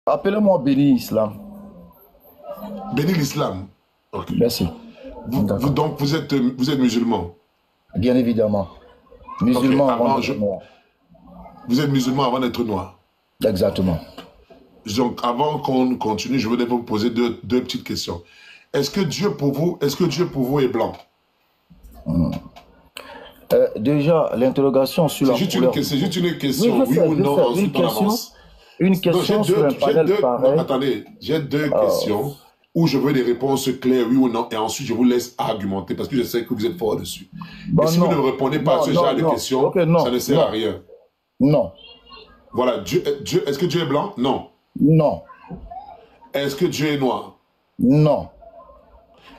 Appelez-moi Béni Islam. Béni l'islam. Ok. Merci. Donc, vous êtes musulman. Bien évidemment. Musulman Ok, avant d'être noir. vous êtes musulman avant d'être noir. Exactement. Donc, avant qu'on continue, je voudrais vous poser deux petites questions. Est-ce que Dieu pour vous est blanc? Déjà, l'interrogation sur la couleur. C'est juste une question, oui ou non, ensuite on avance. Une question sur un panel pareil. Attendez, j'ai deux questions où je veux des réponses claires, oui ou non, et ensuite je vous laisse argumenter parce que je sais que vous êtes fort dessus. Bon, et si vous ne répondez pas à ce genre de questions, ça ne sert à rien. Non. Voilà, est-ce que Dieu est blanc? Non. Non. Est-ce que Dieu est noir? Non.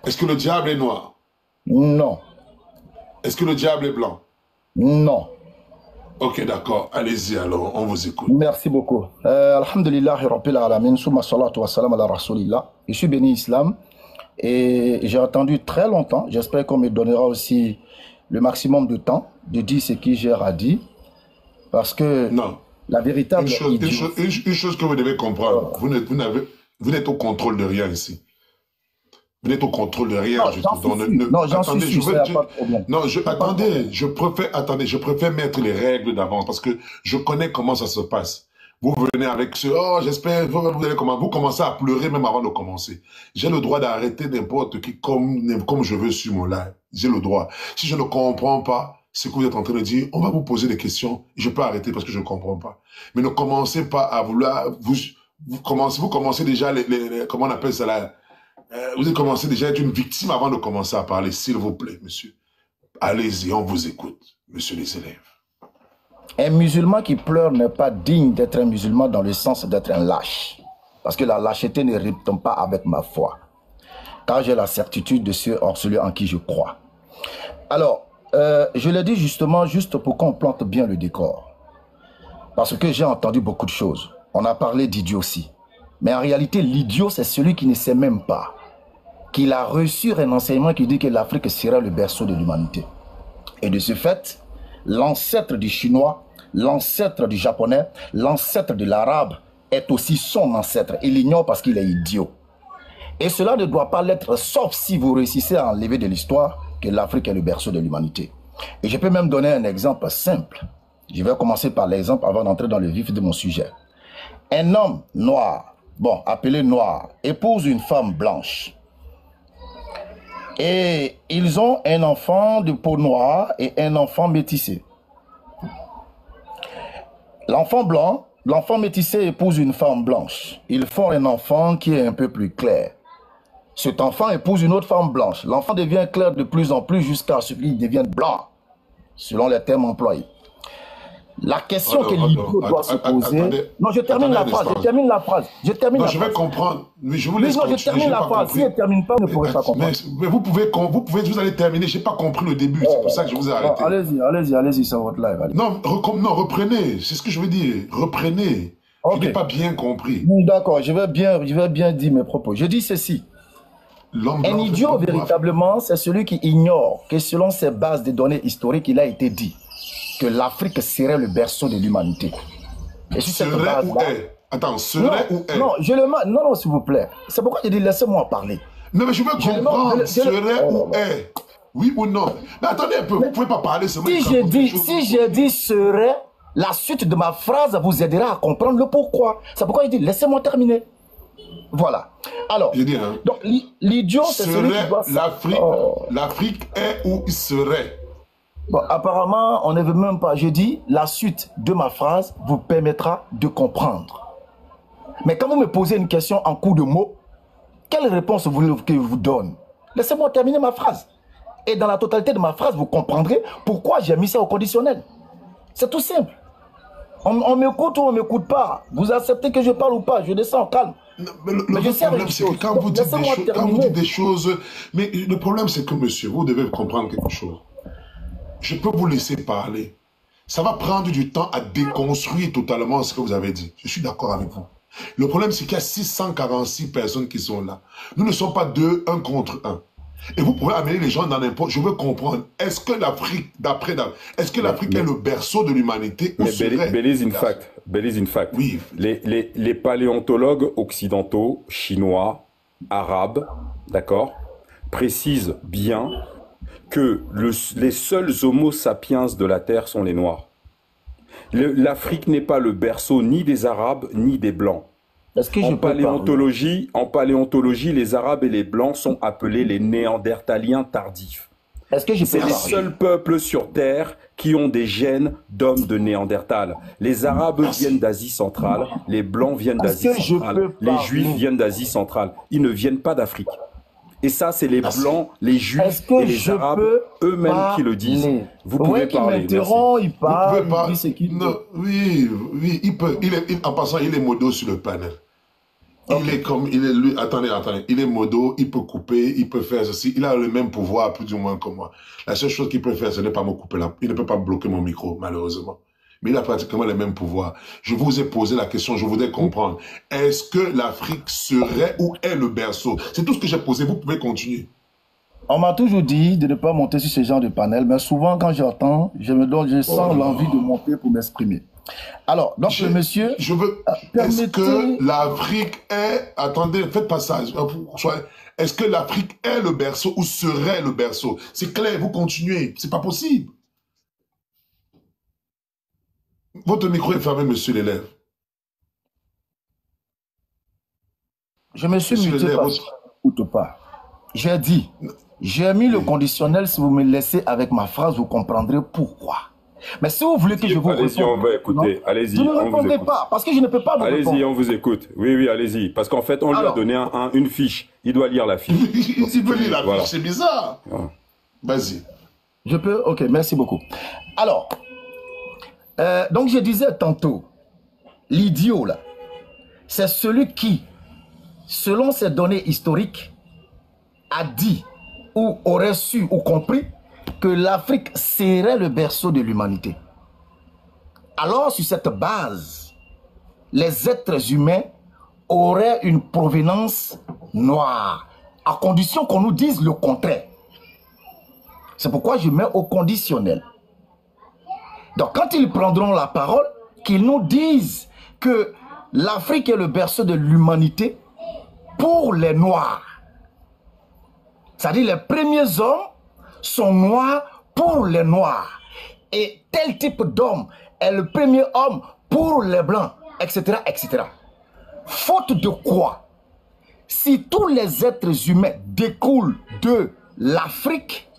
Est-ce que le diable est noir? Non. Est-ce que le diable est blanc? Non. Ok, d'accord. Allez-y alors, on vous écoute. Merci beaucoup. Alhamdulillah, Rabbil Alamin, summa salatu wa salam ala rasulillah. Je suis Béni Islam et j'ai attendu très longtemps. J'espère qu'on me donnera aussi le maximum de temps de dire ce que j'ai à dire. Parce que non. La véritable une chose que vous devez comprendre, vous n'êtes au contrôle de rien ici. Vous n'êtes au contrôle de rien. Non, j'en suis sûr, pas de problème. Non, attendez, je préfère mettre les règles d'avance parce que je connais comment ça se passe. Vous venez avec ce, oh, j'espère, vous commencez à pleurer même avant de commencer. J'ai le droit d'arrêter n'importe qui comme je veux sur mon live. J'ai le droit. Si je ne comprends pas ce que vous êtes en train de dire, on va vous poser des questions. Je peux arrêter parce que je ne comprends pas. Mais ne commencez pas à vouloir, vous commencez déjà comment on appelle ça là, vous avez commencé déjà à être une victime avant de commencer à parler, s'il vous plaît, monsieur. Allez-y, on vous écoute, monsieur les élèves. Un musulman qui pleure n'est pas digne d'être un musulman dans le sens d'être un lâche. Parce que la lâcheté ne rime pas avec ma foi. Car j'ai la certitude de celui en qui je crois. Alors, je l'ai dit justement, juste pour qu'on plante bien le décor. Parce que j'ai entendu beaucoup de choses. On a parlé d'idiotie. Mais en réalité, l'idiot, c'est celui qui ne sait même pas qu'il a reçu un enseignement qui dit que l'Afrique sera le berceau de l'humanité. Et de ce fait, l'ancêtre du chinois, l'ancêtre du japonais, l'ancêtre de l'arabe est aussi son ancêtre. Il l'ignore parce qu'il est idiot. Et cela ne doit pas l'être, sauf si vous réussissez à enlever de l'histoire que l'Afrique est le berceau de l'humanité. Et je peux même donner un exemple simple. Je vais commencer par l'exemple avant d'entrer dans le vif de mon sujet. Un homme noir, bon, appelé noir, épouse une femme blanche. Et ils ont un enfant de peau noire et un enfant métissé. L'enfant blanc, l'enfant métissé épouse une femme blanche. Ils font un enfant qui est un peu plus clair. Cet enfant épouse une autre femme blanche. L'enfant devient clair de plus en plus jusqu'à ce qu'il devienne blanc, selon les termes employés. La question que l'idiot doit se poser... Non, je termine la phrase, je termine la phrase. Je vais comprendre, mais je vous laisse continuer. Je termine la phrase, si elle ne termine pas, vous ne pourrez pas comprendre. Mais vous allez terminer, je n'ai pas compris le début, c'est pour ça que je vous ai arrêté. Allez-y, c'est votre live. Non, reprenez, c'est ce que je veux dire, reprenez. Okay. Je n'ai pas bien compris. D'accord, je vais bien dire mes propos. Je dis ceci. Un idiot, véritablement, c'est celui qui ignore que selon ses bases de données historiques, il a été dit que l'Afrique serait le berceau de l'humanité. Et si serait ou est? Attends, serait ou est? Non, s'il vous plaît. C'est pourquoi je dis laissez-moi parler. Non, mais je veux comprendre. Serait ou est? Oui ou non? Mais attendez un peu, vous ne pouvez pas parler seulement. Si j'ai dit serait, la suite de ma phrase vous aidera à comprendre le pourquoi. C'est pourquoi je dis laissez-moi terminer. Voilà. Alors, donc l'idiot, c'est celui qui doit... L'Afrique est où il serait? Bon, apparemment, on ne veut même pas. Je dis, la suite de ma phrase vous permettra de comprendre. Mais quand vous me posez une question en coup de mots, quelle réponse voulez-vous que je vous donne? Laissez-moi terminer ma phrase. Et dans la totalité de ma phrase, vous comprendrez pourquoi j'ai mis ça au conditionnel. C'est tout simple. On m'écoute ou on ne m'écoute pas. Vous acceptez que je parle ou pas, je descends en calme. Le problème, c'est que quand vous dites des choses... Mais le problème, c'est que, monsieur, vous devez comprendre quelque chose. Je peux vous laisser parler. Ça va prendre du temps à déconstruire totalement ce que vous avez dit. Je suis d'accord avec vous. Le problème, c'est qu'il y a 646 personnes qui sont là. Nous ne sommes pas deux, un contre un. Et vous pouvez amener les gens dans n'importe... Je veux comprendre. Est-ce que l'Afrique, est-ce que l'Afrique est le berceau de l'humanité ou serait... Belize in fact. Oui. Les paléontologues occidentaux, chinois, arabes, d'accord, précisent bien que les seuls homo sapiens de la Terre sont les Noirs. L'Afrique n'est pas le berceau ni des Arabes ni des Blancs. En paléontologie, les Arabes et les Blancs sont appelés les Néandertaliens tardifs. C'est les seuls peuples sur Terre qui ont des gènes d'hommes de Néandertal. Les Arabes viennent d'Asie centrale, les Blancs viennent d'Asie centrale, les Juifs viennent d'Asie centrale. Ils ne viennent pas d'Afrique. Et ça, c'est les Blancs, les Juifs et les Arabes eux-mêmes qui le disent. Vous pouvez parler. Il parle, oui, en passant, il est modo sur le panel. Okay. Attendez, il est modo, il peut couper, il peut faire ceci, il a le même pouvoir plus ou moins que moi. La seule chose qu'il peut faire, ce n'est pas me couper il ne peut pas bloquer mon micro, malheureusement. Mais il a pratiquement les mêmes pouvoirs. Je vous ai posé la question, je voudrais comprendre. Est-ce que l'Afrique serait ou est le berceau? C'est tout ce que j'ai posé, vous pouvez continuer. On m'a toujours dit de ne pas monter sur ce genre de panel, mais souvent quand j'entends, je sens l'envie de monter pour m'exprimer. Alors, donc le monsieur... Est-ce que l'Afrique est... Attendez, faites passage. Est-ce que l'Afrique est le berceau ou serait le berceau? C'est clair, vous continuez. C'est pas possible. Votre micro est fermé, monsieur l'élève. Je me suis muté pas. J'ai dit, j'ai mis le conditionnel. Si vous me laissez avec ma phrase, vous comprendrez pourquoi. Mais si vous voulez que je vous réponde... Allez-y, on va écouter. Allez-y, vous ne répondez pas, parce que je ne peux pas vous répondre. Allez-y, on vous écoute. Oui, allez-y. Parce qu'en fait, on lui a donné une fiche. Il doit lire la fiche. Il peut lire la fiche, c'est bizarre. Vas-y. Je peux? Ok, merci beaucoup. Alors, donc je disais tantôt, l'idiot là, c'est celui qui, selon ses données historiques, a dit ou aurait su ou compris que l'Afrique serait le berceau de l'humanité. Alors, sur cette base, les êtres humains auraient une provenance noire, à condition qu'on nous dise le contraire. C'est pourquoi je mets au conditionnel. Donc, quand ils prendront la parole, qu'ils nous disent que l'Afrique est le berceau de l'humanité pour les Noirs. C'est-à-dire les premiers hommes sont noirs pour les Noirs. Et tel type d'homme est le premier homme pour les Blancs, etc., etc. Faute de quoi, si tous les êtres humains découlent de l'Afrique,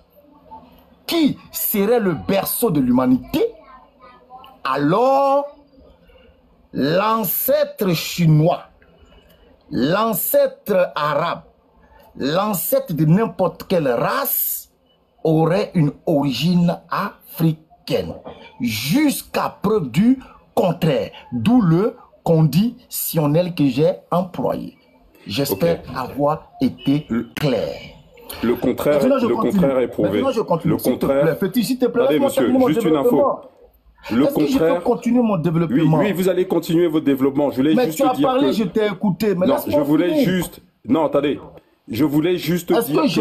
qui serait le berceau de l'humanité, alors l'ancêtre chinois, l'ancêtre arabe, l'ancêtre de n'importe quelle race aurait une origine africaine, jusqu'à preuve du contraire, d'où le conditionnel que j'ai employé. J'espère avoir été clair. Le contraire est prouvé. Maintenant, je continue. Le contraire... S'il te plaît, attendez, monsieur, juste une info. Le contraire... je peux continuer mon développement? Oui, vous allez continuer votre développement. Je voulais juste dire tu as parlé, je t'ai écouté. Mais non, je voulais juste... Non, attendez. Je voulais juste dire que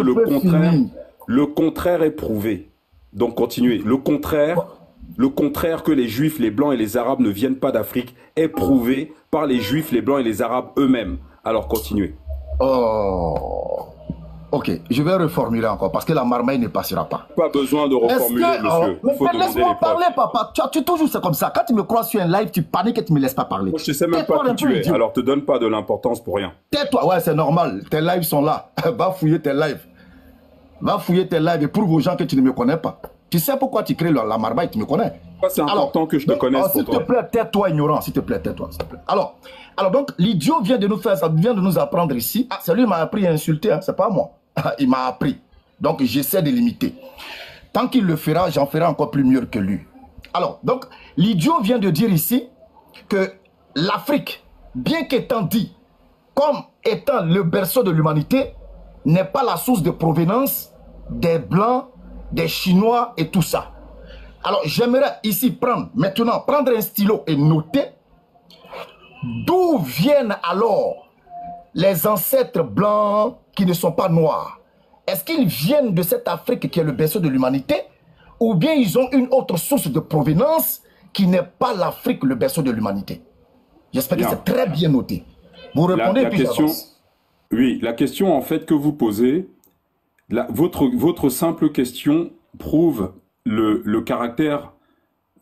le contraire est prouvé. Donc, continuez. Le contraire que les Juifs, les Blancs et les Arabes ne viennent pas d'Afrique est prouvé par les Juifs, les Blancs et les Arabes eux-mêmes. Alors, continuez. Oh... Ok, je vais reformuler encore parce que la marmaille ne passera pas. Pas besoin de reformuler, monsieur. Mais laisse-moi parler, papa. Tu toujours c'est comme ça. Quand tu me crois sur un live, tu paniques et tu me laisses pas parler. Moi, je ne sais même pas qui tu es. Alors, te donne pas de l'importance pour rien. Tais-toi. Ouais, c'est normal. Tes lives sont là. Va fouiller tes lives. Va fouiller tes lives et prouve aux gens que tu ne me connais pas. Tu sais pourquoi tu crées la marmaille, tu me connais. C'est important que je te connaisse. S'il te plaît, tais-toi, ignorant. S'il te plaît, tais-toi. Alors donc, l'idiot vient de nous faire ça, vient de nous apprendre ici. Ah, c'est lui qui m'a appris à insulter, hein, c'est pas moi. Il m'a appris. Donc, j'essaie de l'imiter. Tant qu'il le fera, j'en ferai encore plus mieux que lui. Alors, donc, l'idiot vient de dire ici que l'Afrique, bien qu'étant dit comme étant le berceau de l'humanité, n'est pas la source de provenance des Blancs, des Chinois et tout ça. Alors, j'aimerais ici prendre un stylo et noter d'où viennent alors les ancêtres blancs qui ne sont pas noirs, Est-ce qu'ils viennent de cette Afrique qui est le berceau de l'humanité, ou bien ils ont une autre source de provenance qui n'est pas l'Afrique, le berceau de l'humanité? J'espère que c'est très bien noté. Vous répondez la question, oui, la question en fait que vous posez, votre simple question prouve le caractère,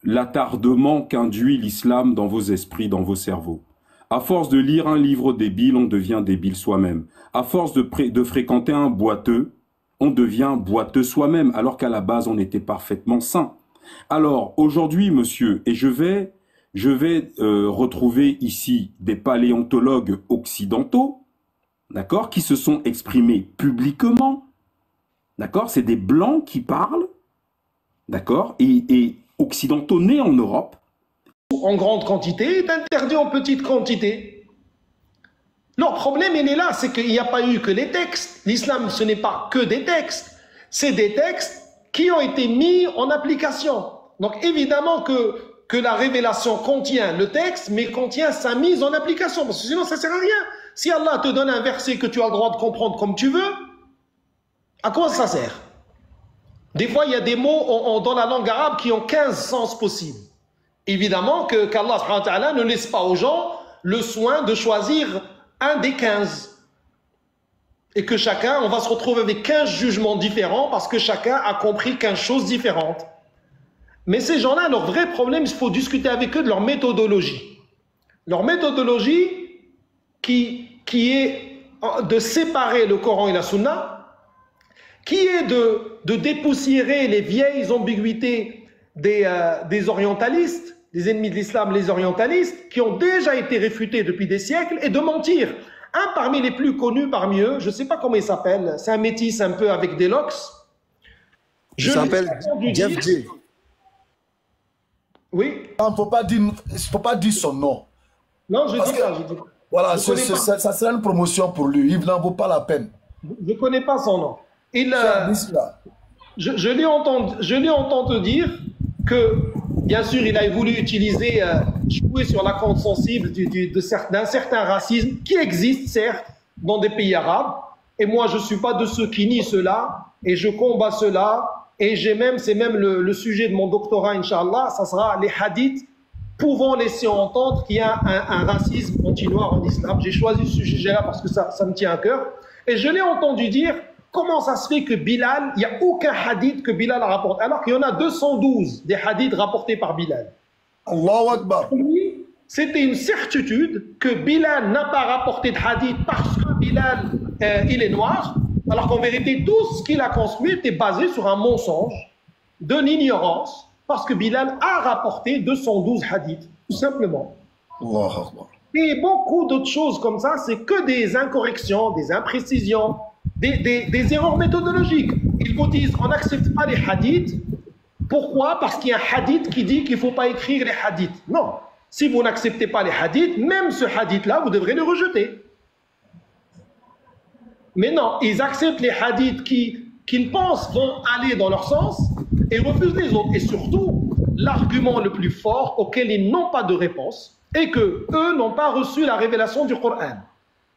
l'attardement qu'induit l'islam dans vos esprits, dans vos cerveaux. À force de lire un livre débile, on devient débile soi-même. À force de fréquenter un boiteux, on devient boiteux soi-même, alors qu'à la base, on était parfaitement sain. Alors, aujourd'hui, monsieur, et je vais retrouver ici des paléontologues occidentaux, d'accord, qui se sont exprimés publiquement, d'accord, c'est des blancs qui parlent, d'accord, et occidentaux nés en Europe. En grande quantité est interdit en petite quantité. Leur problème, il est là, c'est qu'il n'y a pas eu que les textes. L'islam, ce n'est pas que des textes, c'est des textes qui ont été mis en application. Donc évidemment que la révélation contient le texte, mais contient sa mise en application, parce que sinon ça ne sert à rien. Si Allah te donne un verset que tu as le droit de comprendre comme tu veux, à quoi ça sert? Des fois, il y a des mots dans la langue arabe qui ont 15 sens possibles. Évidemment qu'Allah subhanahu wa ta'ala ne laisse pas aux gens le soin de choisir un des 15. Et que chacun, on va se retrouver avec 15 jugements différents parce que chacun a compris 15 choses différentes. Mais ces gens-là, leur vrai problème, il faut discuter avec eux de leur méthodologie. Leur méthodologie qui est de séparer le Coran et la Sunna, qui est de dépoussiérer les vieilles ambiguïtés des orientalistes, des ennemis de l'islam, les orientalistes, qui ont déjà été réfutés depuis des siècles, et de mentir. Un parmi les plus connus parmi eux, je ne sais pas comment il s'appelle, c'est un métis un peu avec des locks. Il s'appelle Jeff J. Oui. Il ne faut pas dire son nom. Non, je dis pas. Voilà, ça sera une promotion pour lui. Il n'en vaut pas la peine. Je ne connais pas son nom. Je l'ai entendu dire que, bien sûr, il a voulu utiliser, jouer sur la corde sensible d'un certain racisme qui existe, certes, dans des pays arabes. Et moi, je ne suis pas de ceux qui nient cela, et je combats cela. Et c'est même le sujet de mon doctorat, Inch'Allah, ça sera les hadiths pouvant laisser entendre qu'il y a un racisme continueur en islam. J'ai choisi ce sujet-là parce que ça me tient à cœur. Et je l'ai entendu dire, comment ça se fait que Bilal, il n'y a aucun hadith que Bilal rapporte, alors qu'il y en a 212 des hadiths rapportés par Bilal. Allahu Akbar. C'était une certitude que Bilal n'a pas rapporté de hadith parce que Bilal, il est noir, alors qu'en vérité, tout ce qu'il a construit était basé sur un mensonge, de l'ignorance, parce que Bilal a rapporté 212 hadiths, tout simplement. Allahu Akbar. Et beaucoup d'autres choses comme ça, c'est que des incorrections, des imprécisions, des erreurs méthodologiques. Ils vous disent, on n'accepte pas les hadiths. Pourquoi? Parce qu'il y a un hadith qui dit qu'il ne faut pas écrire les hadiths. Non. Si vous n'acceptez pas les hadiths, même ce hadith-là, vous devrez le rejeter. Mais non, ils acceptent les hadiths qu'ils pensent vont aller dans leur sens et refusent les autres. Et surtout, l'argument le plus fort auquel ils n'ont pas de réponse est qu'eux n'ont pas reçu la révélation du Coran.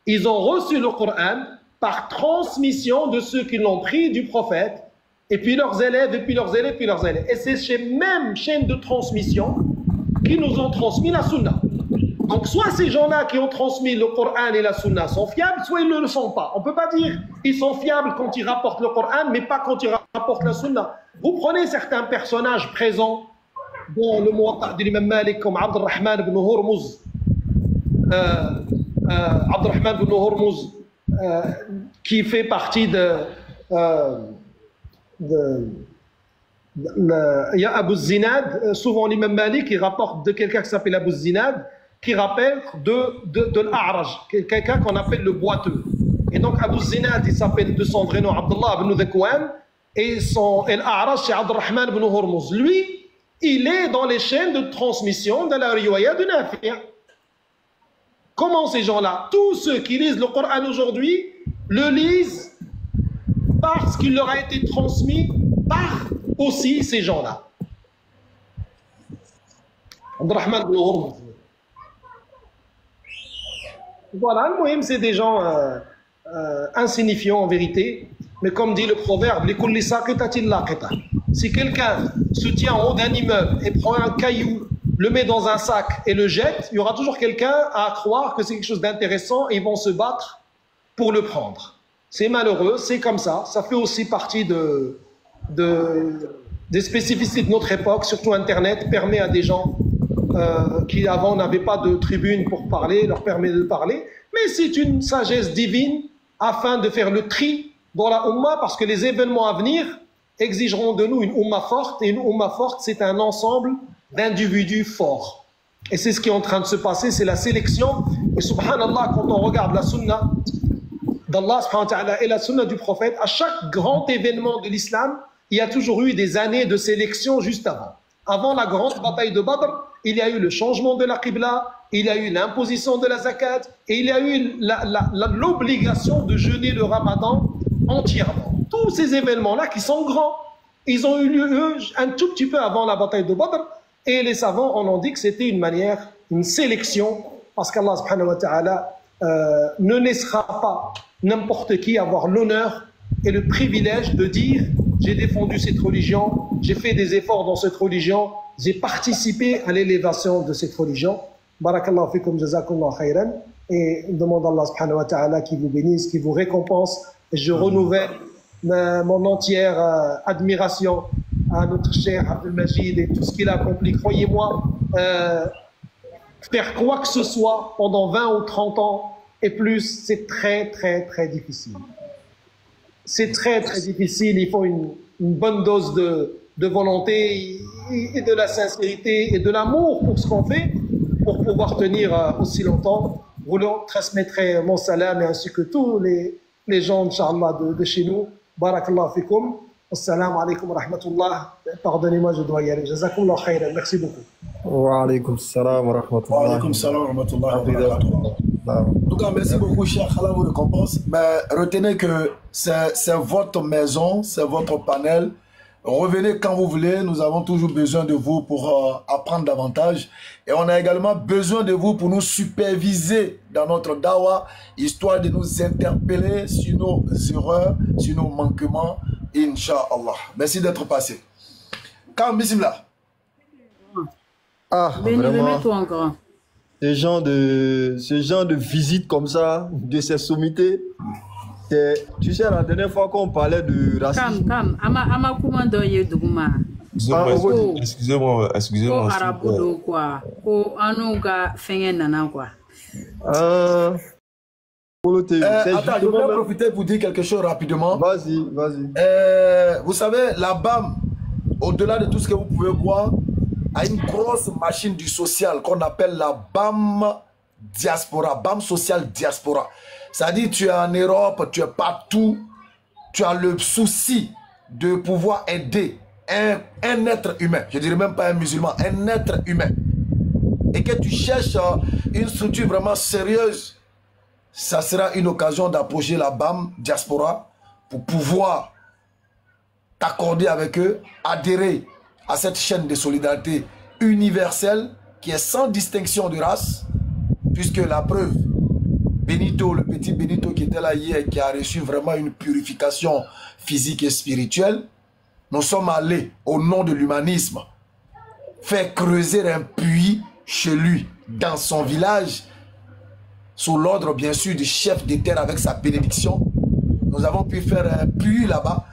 Ils ont reçu le Coran par transmission de ceux qui l'ont pris du prophète, et puis leurs élèves, et puis leurs élèves, et puis leurs élèves. Et c'est ces mêmes chaînes de transmission qui nous ont transmis la Sunna. Donc soit ces gens-là qui ont transmis le Coran et la Sunna sont fiables, soit ils ne le sont pas. On ne peut pas dire ils sont fiables quand ils rapportent le Coran, mais pas quand ils rapportent la Sunna. Vous prenez certains personnages présents dans le Muwatta de l'imam Malik, comme Abdurrahman ibn Hurmuz, qui fait partie il y a Abu Zinad, souvent l'imam Malik, il rapporte de quelqu'un qui s'appelle Abu Zinad, qui rappelle de l'A'raj, quelqu'un qu'on appelle le boiteux. Et donc Abu Zinad, il s'appelle de son vrai nom Abdullah ibn Dhakwan, et l'A'raj, c'est Abdurrahman ibn Hurmuz. Lui, il est dans les chaînes de transmission de la riwaya de Nafi'. Comment ces gens-là, tous ceux qui lisent le Coran aujourd'hui, le lisent parce qu'il leur a été transmis par aussi ces gens-là. Abdurrahman ibn Hurmuz. Voilà, le moyen, c'est des gens insignifiants en vérité. Mais comme dit le proverbe, si quelqu'un se tient en haut d'un immeuble et prend un caillou, le met dans un sac et le jette, il y aura toujours quelqu'un à croire que c'est quelque chose d'intéressant et ils vont se battre pour le prendre. C'est malheureux, c'est comme ça. Ça fait aussi partie des spécificités de notre époque, surtout Internet permet à des gens qui avant n'avaient pas de tribune pour parler, leur permet de parler. Mais c'est une sagesse divine afin de faire le tri dans la Ummah, parce que les événements à venir exigeront de nous une Ummah forte, et une Ummah forte, c'est un ensemble d'individus forts. Et c'est ce qui est en train de se passer, c'est la sélection. Et subhanallah, quand on regarde la sunna d'Allah subhanahu wa ta'ala et la sunna du prophète, à chaque grand événement de l'islam, il y a toujours eu des années de sélection juste avant. Avant la grande bataille de Badr, il y a eu le changement de la Qibla, il y a eu l'imposition de la zakat, et il y a eu l'obligation de jeûner le Ramadan entièrement. Tous ces événements-là qui sont grands, ils ont eu lieu un tout petit peu avant la bataille de Badr, et les savants en ont dit que c'était une sélection, parce qu'Allah subhanahu wa ta'ala ne laissera pas n'importe qui avoir l'honneur et le privilège de dire « j'ai défendu cette religion, j'ai fait des efforts dans cette religion, j'ai participé à l'élévation de cette religion ». Barakallahu fikum, jazakumullahu khayran, et on demande à Allah subhanahu wa ta'ala qui vous bénisse, qui vous récompense. Et je renouvelle mon entière admiration à notre cher Abdel Majid et tout ce qu'il a accompli. Croyez-moi, faire quoi que ce soit pendant 20 ou 30 ans et plus, c'est très, très, très difficile. C'est très, très difficile. Il faut une bonne dose de volonté et de la sincérité et de l'amour pour ce qu'on fait pour pouvoir tenir aussi longtemps. Vous leur transmettrez mon salam et ainsi que tous les gens, Inch'Allah, de chez nous. Barakallahu fikum. Assalamu alaikum wa rahmatullah. Pardonnez-moi, je dois y aller. Jazakumullah khayran. Merci beaucoup. Wa alaikum salam wa rahmatullah. Wa alaikum salam wa rahmatullah. En tout cas, merci beaucoup, cher Allah vous récompense. Mais retenez que c'est votre maison, c'est votre panel. Revenez quand vous voulez, nous avons toujours besoin de vous pour apprendre davantage. Et on a également besoin de vous pour nous superviser dans notre dawa, histoire de nous interpeller sur nos erreurs, sur nos manquements, Inch'Allah. Merci d'être passé. Quand bismillah. Ah, vraiment, toi encore. ce genre de visite comme ça, de ces sommités, tu sais, la dernière fois qu'on parlait de racisme... Excusez-moi. Attends, je voulais profiter pour dire quelque chose rapidement. Vas-y. Vous savez, la BAM, au-delà de tout ce que vous pouvez voir, a une grosse machine du social qu'on appelle la BAM Diaspora, BAM Social Diaspora. C'est-à-dire, tu es en Europe, tu es partout, tu as le souci de pouvoir aider un être humain, je dirais même pas un musulman, un être humain, et que tu cherches une structure vraiment sérieuse, ça sera une occasion d'approcher la BAM Diaspora pour pouvoir t'accorder avec eux, adhérer à cette chaîne de solidarité universelle qui est sans distinction de race, puisque la preuve, Benito, le petit Benito qui était là hier, qui a reçu vraiment une purification physique et spirituelle, nous sommes allés, au nom de l'humanisme, faire creuser un puits chez lui, dans son village, sous l'ordre bien sûr du chef des terres avec sa bénédiction. Nous avons pu faire un puits là-bas,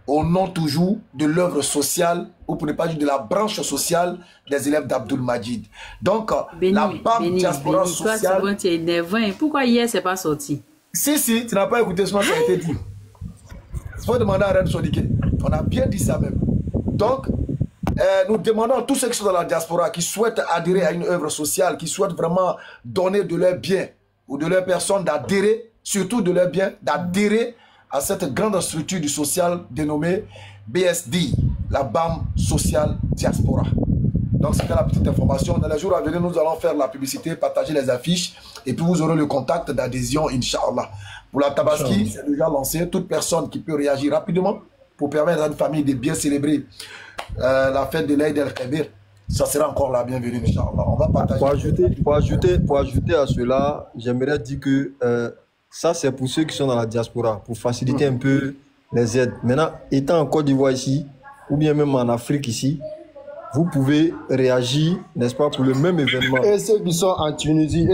au nom toujours de l'œuvre sociale, ou pour ne pas dire de la branche sociale des élèves d'Abdul Majid. Donc, la BAM Diaspora sociale... Toi, tu es énervant. Pourquoi hier, c'est pas sorti? Si, tu n'as pas écouté ce que ça a été dit. Il faut demander à Rennes Sodiké. On a bien dit ça même. Donc, nous demandons à tous ceux qui sont dans la diaspora, qui souhaitent adhérer à une œuvre sociale, qui souhaitent vraiment donner de leurs biens ou de leurs personnes, d'adhérer, surtout de leurs biens, d'adhérer à cette grande structure du social dénommée BSD, la BAM Social Diaspora. Donc c'était la petite information. Dans les jours à venir, nous allons faire la publicité, partager les affiches, et puis vous aurez le contact d'adhésion, Inch'Allah. Pour la Tabaski, c'est déjà lancé. Toute personne qui peut réagir rapidement pour permettre à une famille de bien célébrer la fête de l'Aïd el-Kébir, ça sera encore la bienvenue, Inch'Allah. On va partager. Pour ajouter à cela, j'aimerais dire que ça, c'est pour ceux qui sont dans la diaspora, pour faciliter un peu les aides. Maintenant, étant en Côte d'Ivoire ici, ou bien même en Afrique ici, vous pouvez réagir, n'est-ce pas, pour le même événement. Et ceux qui sont en Tunisie,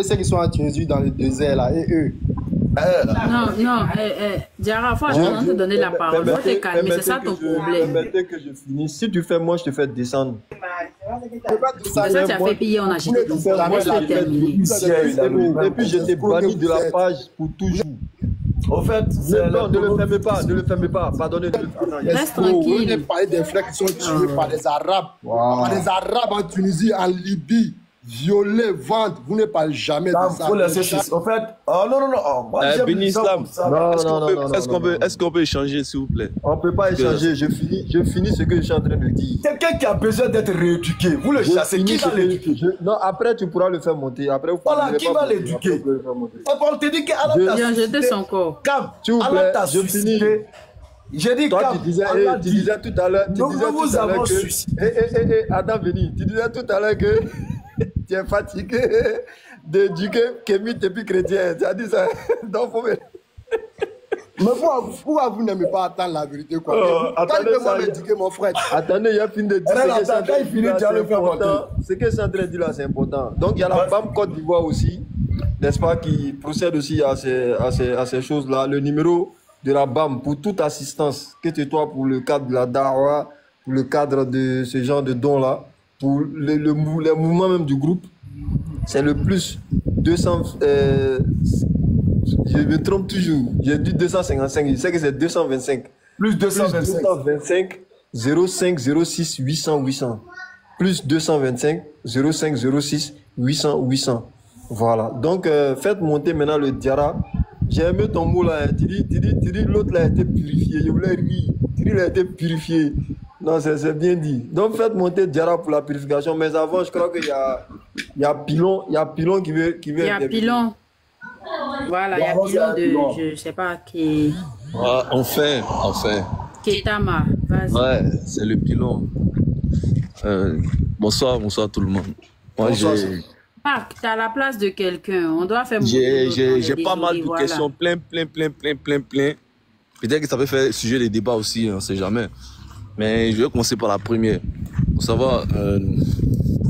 dans le désert là, et eux. Non, Diarra, faut attendre de te donner la parole. Faut te calmer, c'est ça ton problème. Permettez que je finisse. Si tu fais moi, je te fais descendre. C'est ça, tu as fait piller, on a jeté ton problème. Moi, je vais terminer. Et puis, j'étais banni de la page pour toujours. Au fait, non, ne le fermez pas, pardonnez. Reste tranquille. Vous venez parler des frères qui sont tués par les Arabes, par les Arabes en Tunisie, en Libye, violés, vendent. Vous ne parlez jamais de ça. Faut laisser ça. Au fait, moi j'aime Islam. Non. Est-ce qu'on peut échanger, s'il vous plaît? On ne peut pas échanger. Je finis ce que je suis en train de dire. Quelqu'un qui a besoin d'être rééduqué, vous le chassez. Qui va l'éduquer? Non, après tu pourras le faire monter. Après, voilà, qui va l'éduquer? On te dit qu'Allah t'a jeté son corps. Allah t'a suscité. J'ai dit toi, tu disais tout à l'heure. Nous avons suscité. Adam Veni, tu disais tout à l'heure que tu es fatigué d'éduquer Kémite et puis chrétien. Tu as dit ça. Donc, faut... Mais pourquoi vous n'aimez pas attendre la vérité quoi? Attendez, moi m'éduquer mon frère. Attendez, il y a fini de dire ce que c'est en train de dire là, c'est important. Donc, il y a la BAM Côte d'Ivoire aussi, n'est-ce pas, qui procède aussi à ces choses-là. Le numéro de la BAM pour toute assistance, que ce soit pour le cadre de la Dawa, pour le cadre de ce genre de dons-là, pour les mouvements même du groupe, c'est le plus 200... je me trompe toujours. J'ai dit 255, je sais que c'est 225. Plus 225. 05 06 800 800. Plus 225 05 06 800 800. Voilà. Donc, faites monter maintenant le Diarra. J'ai aimé ton mot là. Tu dis l'autre là a été purifié. Je voulais rire. Tu dis il a été purifié. Non, c'est bien dit. Donc, faites monter Diarra pour la purification. Mais avant, je crois qu'il y a Pilon. Il y a Pilon qui veut. Il y a Pilon. Voilà, il y a Pilon de. Je sais pas qui. Enfin. Ketama, vas-y. Ouais, c'est le Pilon. Bonsoir tout le monde. Moi, Marc, tu as la place de quelqu'un. On doit faire. J'ai pas mal de questions, plein. Peut-être que ça peut faire sujet des débats aussi, on ne sait jamais. Mais je vais commencer par la première. Pour savoir,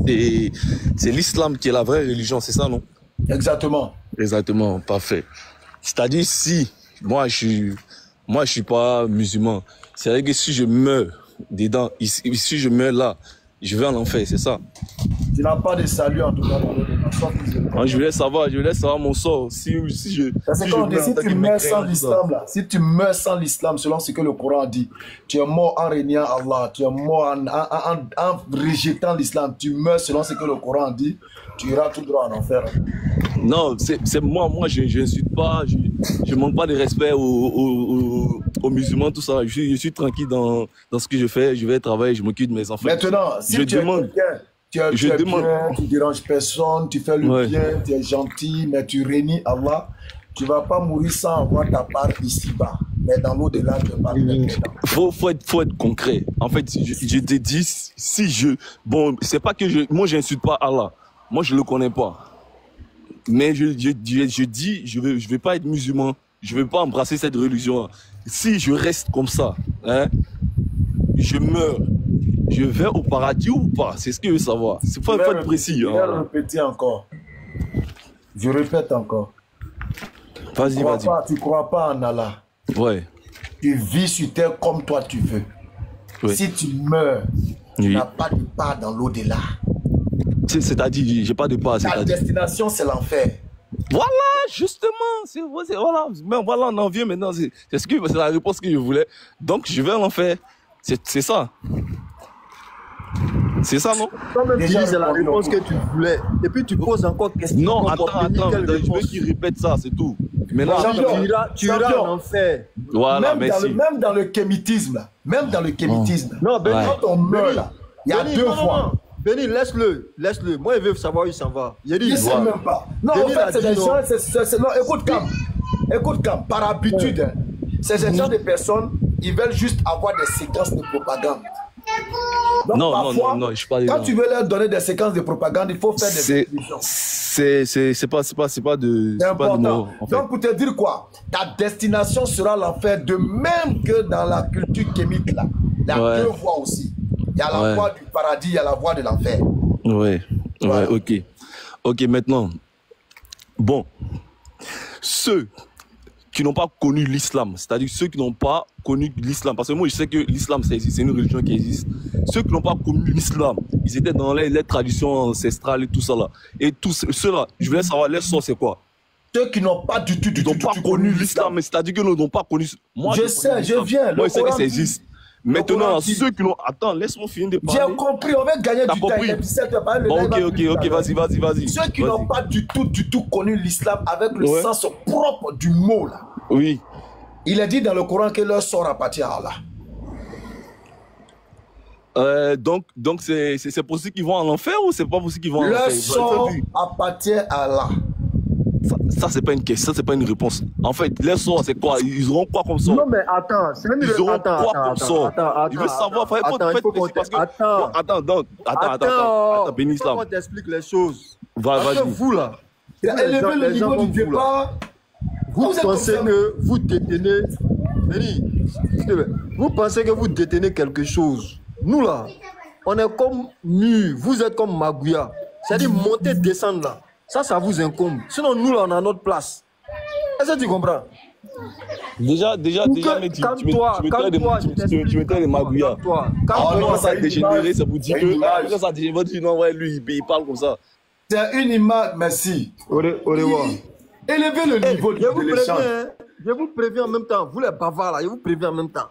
c'est l'islam qui est la vraie religion, c'est ça, non? Exactement, parfait. C'est-à-dire si moi je suis pas musulman, c'est vrai que si je meurs dedans, si je meurs là, je vais en enfer, c'est ça? Tu n'as pas de salut en tout cas dans le non, je voulais savoir mon sort. Si tu meurs sans l'islam là, si tu meurs sans l'islam, selon ce que le Coran dit, tu es mort en régnant Allah, tu es mort en rejetant l'islam, tu meurs selon ce que le Coran dit, tu iras tout droit en enfer. Non, c'est moi je n'insulte pas, je manque pas de respect aux musulmans, tout ça. Je suis tranquille dans ce que je fais, je vais travailler, je m'occupe de mes enfants. Maintenant, si tu demande. Tu es bien, tu ne déranges personne, tu fais le bien, tu es gentil, mais tu régnes Allah. Tu ne vas pas mourir sans avoir ta part ici-bas. Mais dans l'au-delà, tu vas faut être concret. En fait, je te dis, bon, c'est pas que moi, je n'insulte pas Allah. Moi, je ne le connais pas. Mais je dis, je vais pas être musulman. Je ne vais pas embrasser cette religion. Si je reste comme ça, hein, je meurs. Je vais au paradis ou pas? C'est ce que je veux savoir. Il faut être précis. Je vais répéter encore. Je répète encore. Vas-y. Tu ne crois pas en Allah. Ouais. Tu vis sur terre comme toi tu veux. Oui. Si tu meurs, tu n'as pas de part dans l'au-delà. C'est-à-dire, j'ai pas de part. Ta destination, c'est l'enfer. Voilà, justement. Voilà, on en vient maintenant. C'est la réponse que je voulais. Donc, je vais en enfer. C'est ça. C'est ça, non? Déjà, c'est la réponse que tu voulais. Et puis tu poses encore question. Non, attends, je veux qu'il répète ça, c'est tout. Mais là, tu iras en enfer. Voilà, même dans le kémitisme, non, Béni, quand on meurt là, il y a deux fois. Béni, laisse-le. Moi, il veut savoir où il s'en va. Il ne sait même pas. Non, en fait, c'est des gens, non, écoute, Cam, par habitude, c'est ces gens de personnes, ils veulent juste avoir des séquences de propagande. Donc, Non, parfois, non, je parle quand de... tu veux leur donner des séquences de propagande, il faut faire des définitions. C'est pas de... C'est important. Numéro, en fait. Donc, pour te dire quoi, ta destination sera l'enfer, de même que dans la culture kémite, là. Il y a deux voies aussi. Il y a la voie du paradis, il y a la voie de l'enfer. Ouais, ok. Ok, maintenant, bon, ceux qui n'ont pas connu l'islam, c'est-à-dire ceux qui n'ont pas connu l'islam, parce que moi je sais que l'islam c'est une religion qui existe, ceux qui n'ont pas connu l'islam, ils étaient dans les traditions ancestrales et tout ça là, et tous ceux-là, je voulais savoir, leur sort c'est quoi? Ceux qui n'ont pas du tout connu l'islam, c'est-à-dire qu'ils n'ont pas connu... Moi, je sais, je viens. Moi je sais que ça existe. Maintenant, ceux qui n'ont... Attends, laisse-moi finir de parler. J'ai compris, on va gagner du temps. Il est 17h, ok, vas-y. Ceux qui n'ont pas du tout connu l'islam avec le sens propre du mot, là. Oui. Il est dit dans le Coran que leur sort appartient à Allah. Donc c'est pour ceux qui vont en enfer ou c'est pas pour ceux qui vont en enfer? Leur sort appartient à Allah. Ça c'est pas une question, ça c'est pas une réponse. En fait, leur sort c'est quoi? Ils auront quoi comme sort? Non mais attends, ils auront quoi comme sort? Je veux savoir, attends, béni Islam. Comment t'expliques les choses? Vas-y. Vous là, élever le niveau du débat. Vous pensez que vous détenez, vous pensez que vous détenez quelque chose. Nous là, on est comme mûrs, vous êtes comme Magouya. C'est-à-dire monter, descendre là. Ça vous incombe. Sinon, nous, là, on a notre place. Est-ce que tu comprends? Déjà, mais tu mettais les magouillas. Ah non, ça a dégénéré, ça vous dit que... Ça a dégénéré, non, ouais, lui, il parle comme ça. C'est une image, merci. Élevez le niveau de l'échange. Je vous préviens en même temps. Vous les bavards, là, je vous préviens en même temps.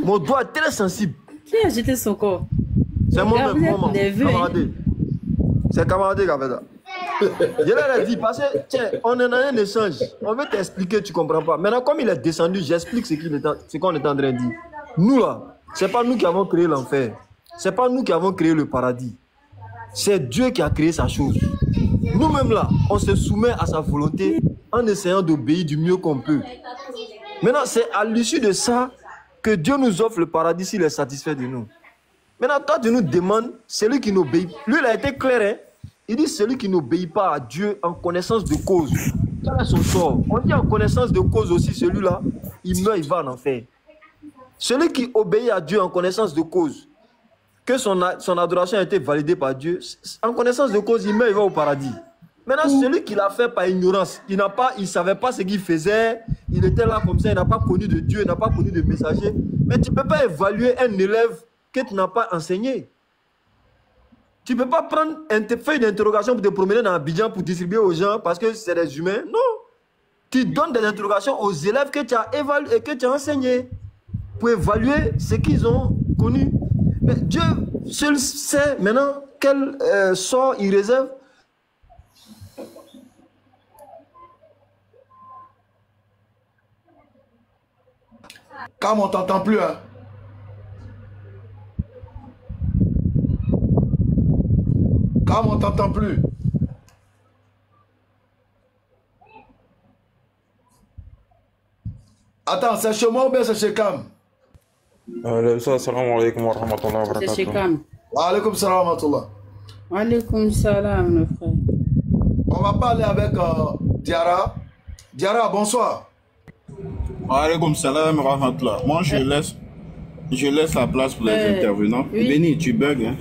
Mon doigt est très sensible. Qui a jeté son corps? C'est moi-même, camarade. C'est camarade qui a fait ça. Je leur ai dit, parce que, tiens, on est dans un échange. On veut t'expliquer, tu ne comprends pas. Maintenant, comme il est descendu, j'explique ce qu'on est en train de dire. Nous, là, ce n'est pas nous qui avons créé l'enfer. Ce n'est pas nous qui avons créé le paradis. C'est Dieu qui a créé sa chose. Nous-mêmes, là, on se soumet à sa volonté en essayant d'obéir du mieux qu'on peut. Maintenant, c'est à l'issue de ça que Dieu nous offre le paradis s'il est satisfait de nous. Maintenant, toi, tu nous demandes, celui qui n'obéit. Lui, il a été clair, hein? Il dit celui qui n'obéit pas à Dieu en connaissance de cause. Quel est son sort? On dit en connaissance de cause aussi, celui-là, il meurt, il va en enfer. Celui qui obéit à Dieu en connaissance de cause, que son adoration a été validée par Dieu, en connaissance de cause, il meurt, il va au paradis. Maintenant, celui qui l'a fait par ignorance, il ne savait pas ce qu'il faisait, il était là comme ça, il n'a pas connu de Dieu, il n'a pas connu de messager. Mais tu ne peux pas évaluer un élève que tu n'as pas enseigné. Tu ne peux pas prendre une feuille d'interrogation pour te promener dans Abidjan pour distribuer aux gens parce que c'est des humains. Non. Tu donnes des interrogations aux élèves que tu as évalués et que tu as enseignés pour évaluer ce qu'ils ont connu. Mais Dieu seul sait maintenant quel sort il réserve. Comme on ne t'entend plus, hein. Comme on ne t'entend plus. Attends, c'est chez moi ou bien c'est chez Cam? Assalamu alaikum wa rahmatullahi wa barakatuh. C'est chez Cam. Wa alaikum salam wa rahmatullah. Wa alaikum salam, le frère. On va parler avec Diarra. Diarra, bonsoir. Wa alaikum salam wa rahmatullah. Moi, je laisse la place pour les intervenants. Oui. Béni, tu bugs, hein?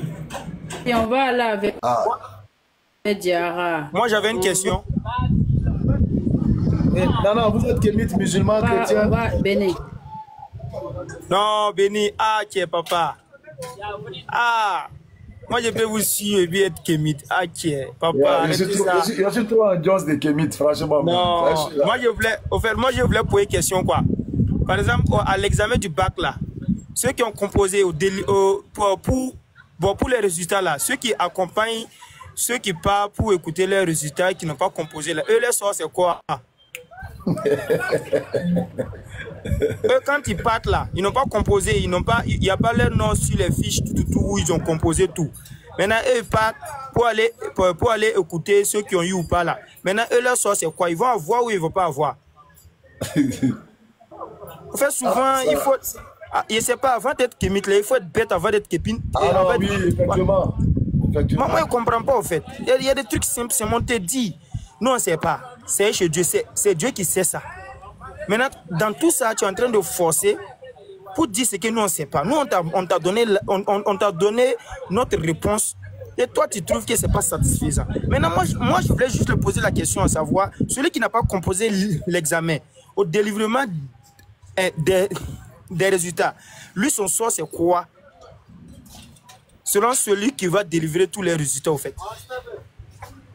Et on va aller avec Diarra. Moi, j'avais une question. Non, vous êtes kémite, musulman, chrétien. Béni. Non, Béni, tiens, papa. Moi, je peux vous suivre et bien être kémite. Tiens, papa. Je suis trop en Jones de kémite, franchement. Non, moi, je voulais poser une question, quoi. Par exemple, à l'examen du bac, là, ceux qui ont composé pour les résultats, là, ceux qui accompagnent, ceux qui partent pour écouter les résultats, qui n'ont pas composé, là, eux, les sorts, c'est quoi? Eux, quand ils partent là, ils n'ont pas composé, il n'y a pas leur nom sur les fiches, tout, où ils ont composé tout. Maintenant, eux, ils partent pour aller écouter ceux qui ont eu ou pas là. Maintenant, eux, leur sort, c'est quoi? Ils vont avoir ou ils ne vont pas avoir? En fait, souvent, Ah, je ne sais pas, avant d'être kémite, il faut être bête avant d'être képine. Ah non, oui, effectivement. Moi, je ne comprends pas, en fait. Il y a des trucs simples, c'est mon te dit. Nous, on ne sait pas. C'est chez Dieu, c'est Dieu qui sait ça. Maintenant, dans tout ça, tu es en train de forcer pour dire ce que nous, on ne sait pas. Nous, on t'a donné notre réponse. Et toi, tu trouves que ce n'est pas satisfaisant. Maintenant, moi, je voulais juste le poser la question à savoir, celui qui n'a pas composé l'examen, au délivrement des résultats, lui, son sort, c'est quoi? Selon celui qui va délivrer tous les résultats, au fait.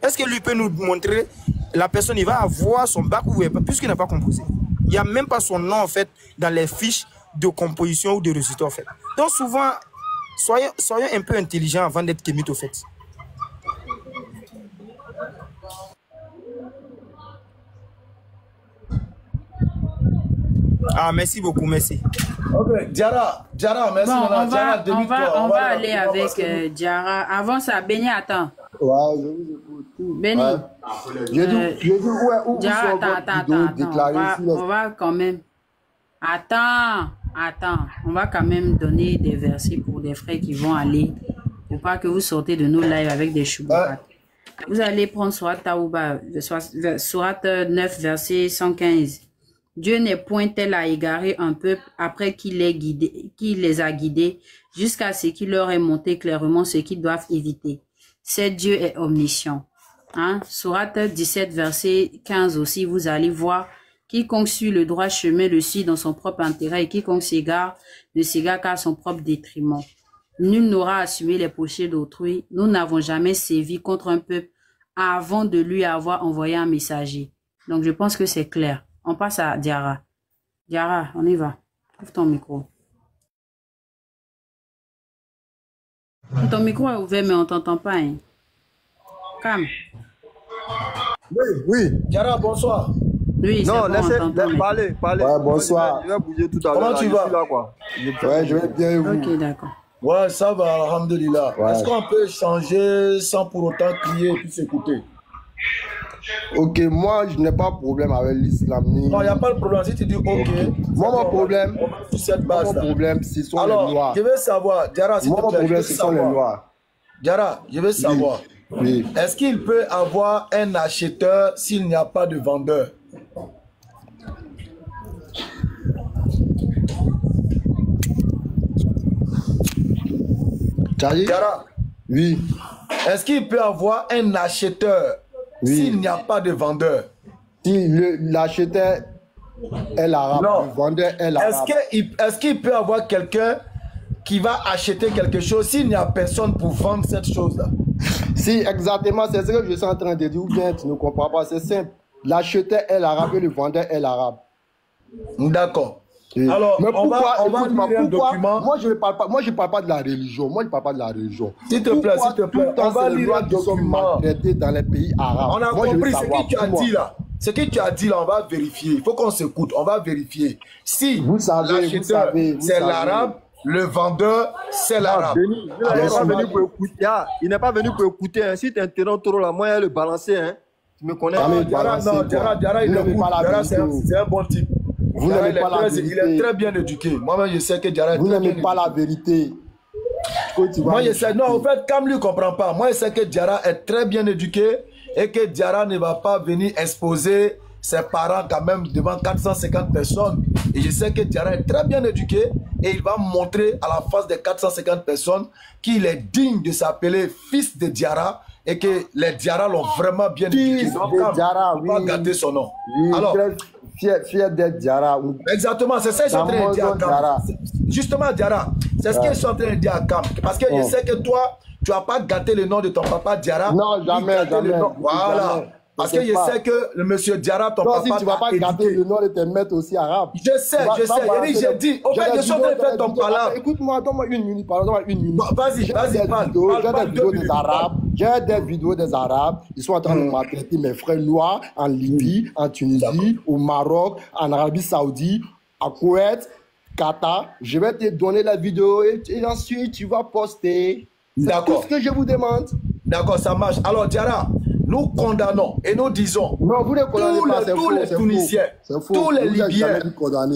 Est-ce que lui peut nous montrer, la personne, il va avoir son bac ou pas, puisqu'il n'a pas composé? Il n'y a même pas son nom, en fait, dans les fiches de composition ou de résultats, en fait. Donc, souvent, soyons un peu intelligents avant d'être kémite, au fait. Ah, merci beaucoup, merci. Ok, Diarra, merci. Bon, on va aller avec Diarra. Avant ça, Béni, attends. Ouais, je vous écoute. Béni. Diarra, attends. On va quand même. Attends. On va quand même donner des versets pour des frères qui vont aller. Pour pas que vous sortez de nos lives avec des choubouras. Vous allez prendre Surat Taouba, Surat 9, verset 115. Dieu n'est point tel à égarer un peuple après qu'il les a guidés jusqu'à ce qu'il leur ait montré clairement ce qu'ils doivent éviter. C'est Dieu est omniscient. Surat 17, verset 15 aussi, vous allez voir. Quiconque suit le droit chemin le suit dans son propre intérêt et quiconque s'égare ne s'égare qu'à son propre détriment. Nul n'aura assumé les péchés d'autrui. Nous n'avons jamais sévi contre un peuple avant de lui avoir envoyé un messager. Donc je pense que c'est clair. On passe à Diarra. Diarra, on y va. Ouvre ton micro. Ton micro est ouvert, mais on ne t'entend pas. Hein. Calme. Oui. Diarra, bonsoir. Oui, non, bon, laissez parler. Ouais, bonsoir. Je vais bouger tout à l'heure. Comment tu vas? Là, quoi. Ouais, je vais bien et vous? Ok, d'accord. Ouais, ça va, alhamdulillah. Ouais. Est-ce qu'on peut changer sans pour autant crier et puis s'écouter? Ok, moi, je n'ai pas de problème avec l'islam. Non, il n'y a pas de problème. Si tu dis ok. Moi, mon problème, sur cette base, mon problème, ce sont alors, les lois. Je veux savoir, Diarra, s'il te plaît. Mon problème, ce sont les lois. Diarra, je veux savoir. Oui. Est-ce qu'il peut avoir un acheteur s'il n'y a pas de vendeur? Diarra, oui. Est-ce qu'il peut avoir un acheteur s'il n'y a pas de vendeur? Si l'acheteur est l'arabe, le vendeur est l'arabe. Est-ce qu'il peut avoir quelqu'un qui va acheter quelque chose s'il n'y a personne pour vendre cette chose-là? Si, exactement, c'est ce que je suis en train de dire. Ou bien tu ne comprends pas, c'est simple. L'acheteur est l'arabe et le vendeur est l'arabe. D'accord. Alors, mais on va lire un document. Moi, je ne parle pas. Moi, je parle pas de la religion. Moi, je parle pas de la religion. S'il te plaît, s'il te plaît. On va lire un document. Dans les pays arabes. On a compris ce que tu as dit là. Ce que tu as dit là, on va vérifier. Il faut qu'on s'écoute. On va vérifier. Si l'acheteur, c'est l'arabe, le vendeur, c'est l'arabe. Il n'est pas venu pour écouter. Hein. Si tu interromps trop là, moi, il y a le balancer. Hein. Tu me connais. Diarra, il écoute. Diarra, c'est un bon type. Vous n'aimez pas la vérité. Il est très bien éduqué. Moi-même, je sais que Diarra est Vous très bien n'aimez pas la vérité. Moi, je sais. Non, en fait, Cam lui ne comprend pas. Moi, je sais que Diarra est très bien éduqué et que Diarra ne va pas venir exposer ses parents quand même devant 450 personnes. Et je sais que Diarra est très bien éduqué et il va montrer à la face des 450 personnes qu'il est digne de s'appeler fils de Diarra et que les Diarra l'ont vraiment bien éduqué. Donc, Diarra, oui. Pas gâter son nom. Oui, alors, fier d'être Diarra. Exactement, c'est ça que je suis en train de dire à Cam. Justement, Diarra, c'est ce que je suis en train de dire à Cam. Parce que je sais que toi, tu n'as pas gâté le nom de ton papa Diarra. Non, jamais. Voilà. Jamais. Parce que je sais que le monsieur Diarra, ton papa, si tu ne vas pas gâter le nom de tes maîtres aussi arabes. Je sais. J'ai dit. Au fait, je suis en train de faire ton palabre. Écoute-moi, donne-moi une minute. Donne-moi une minute. Vas-y, parle. J'ai des vidéos des Arabes. J'ai des vidéos des Arabes. Ils sont en train de maltraiter mes frères noirs en Libye, en Tunisie, au Maroc, en Arabie Saoudite, à Koweït, Qatar. Je vais te donner la vidéo et ensuite tu vas poster. C'est tout ce que je vous demande. D'accord, ça marche. Alors, Diarra, nous condamnons et nous disons non, vous ne condamnez pas, tous les Tunisiens, tous les Libyens,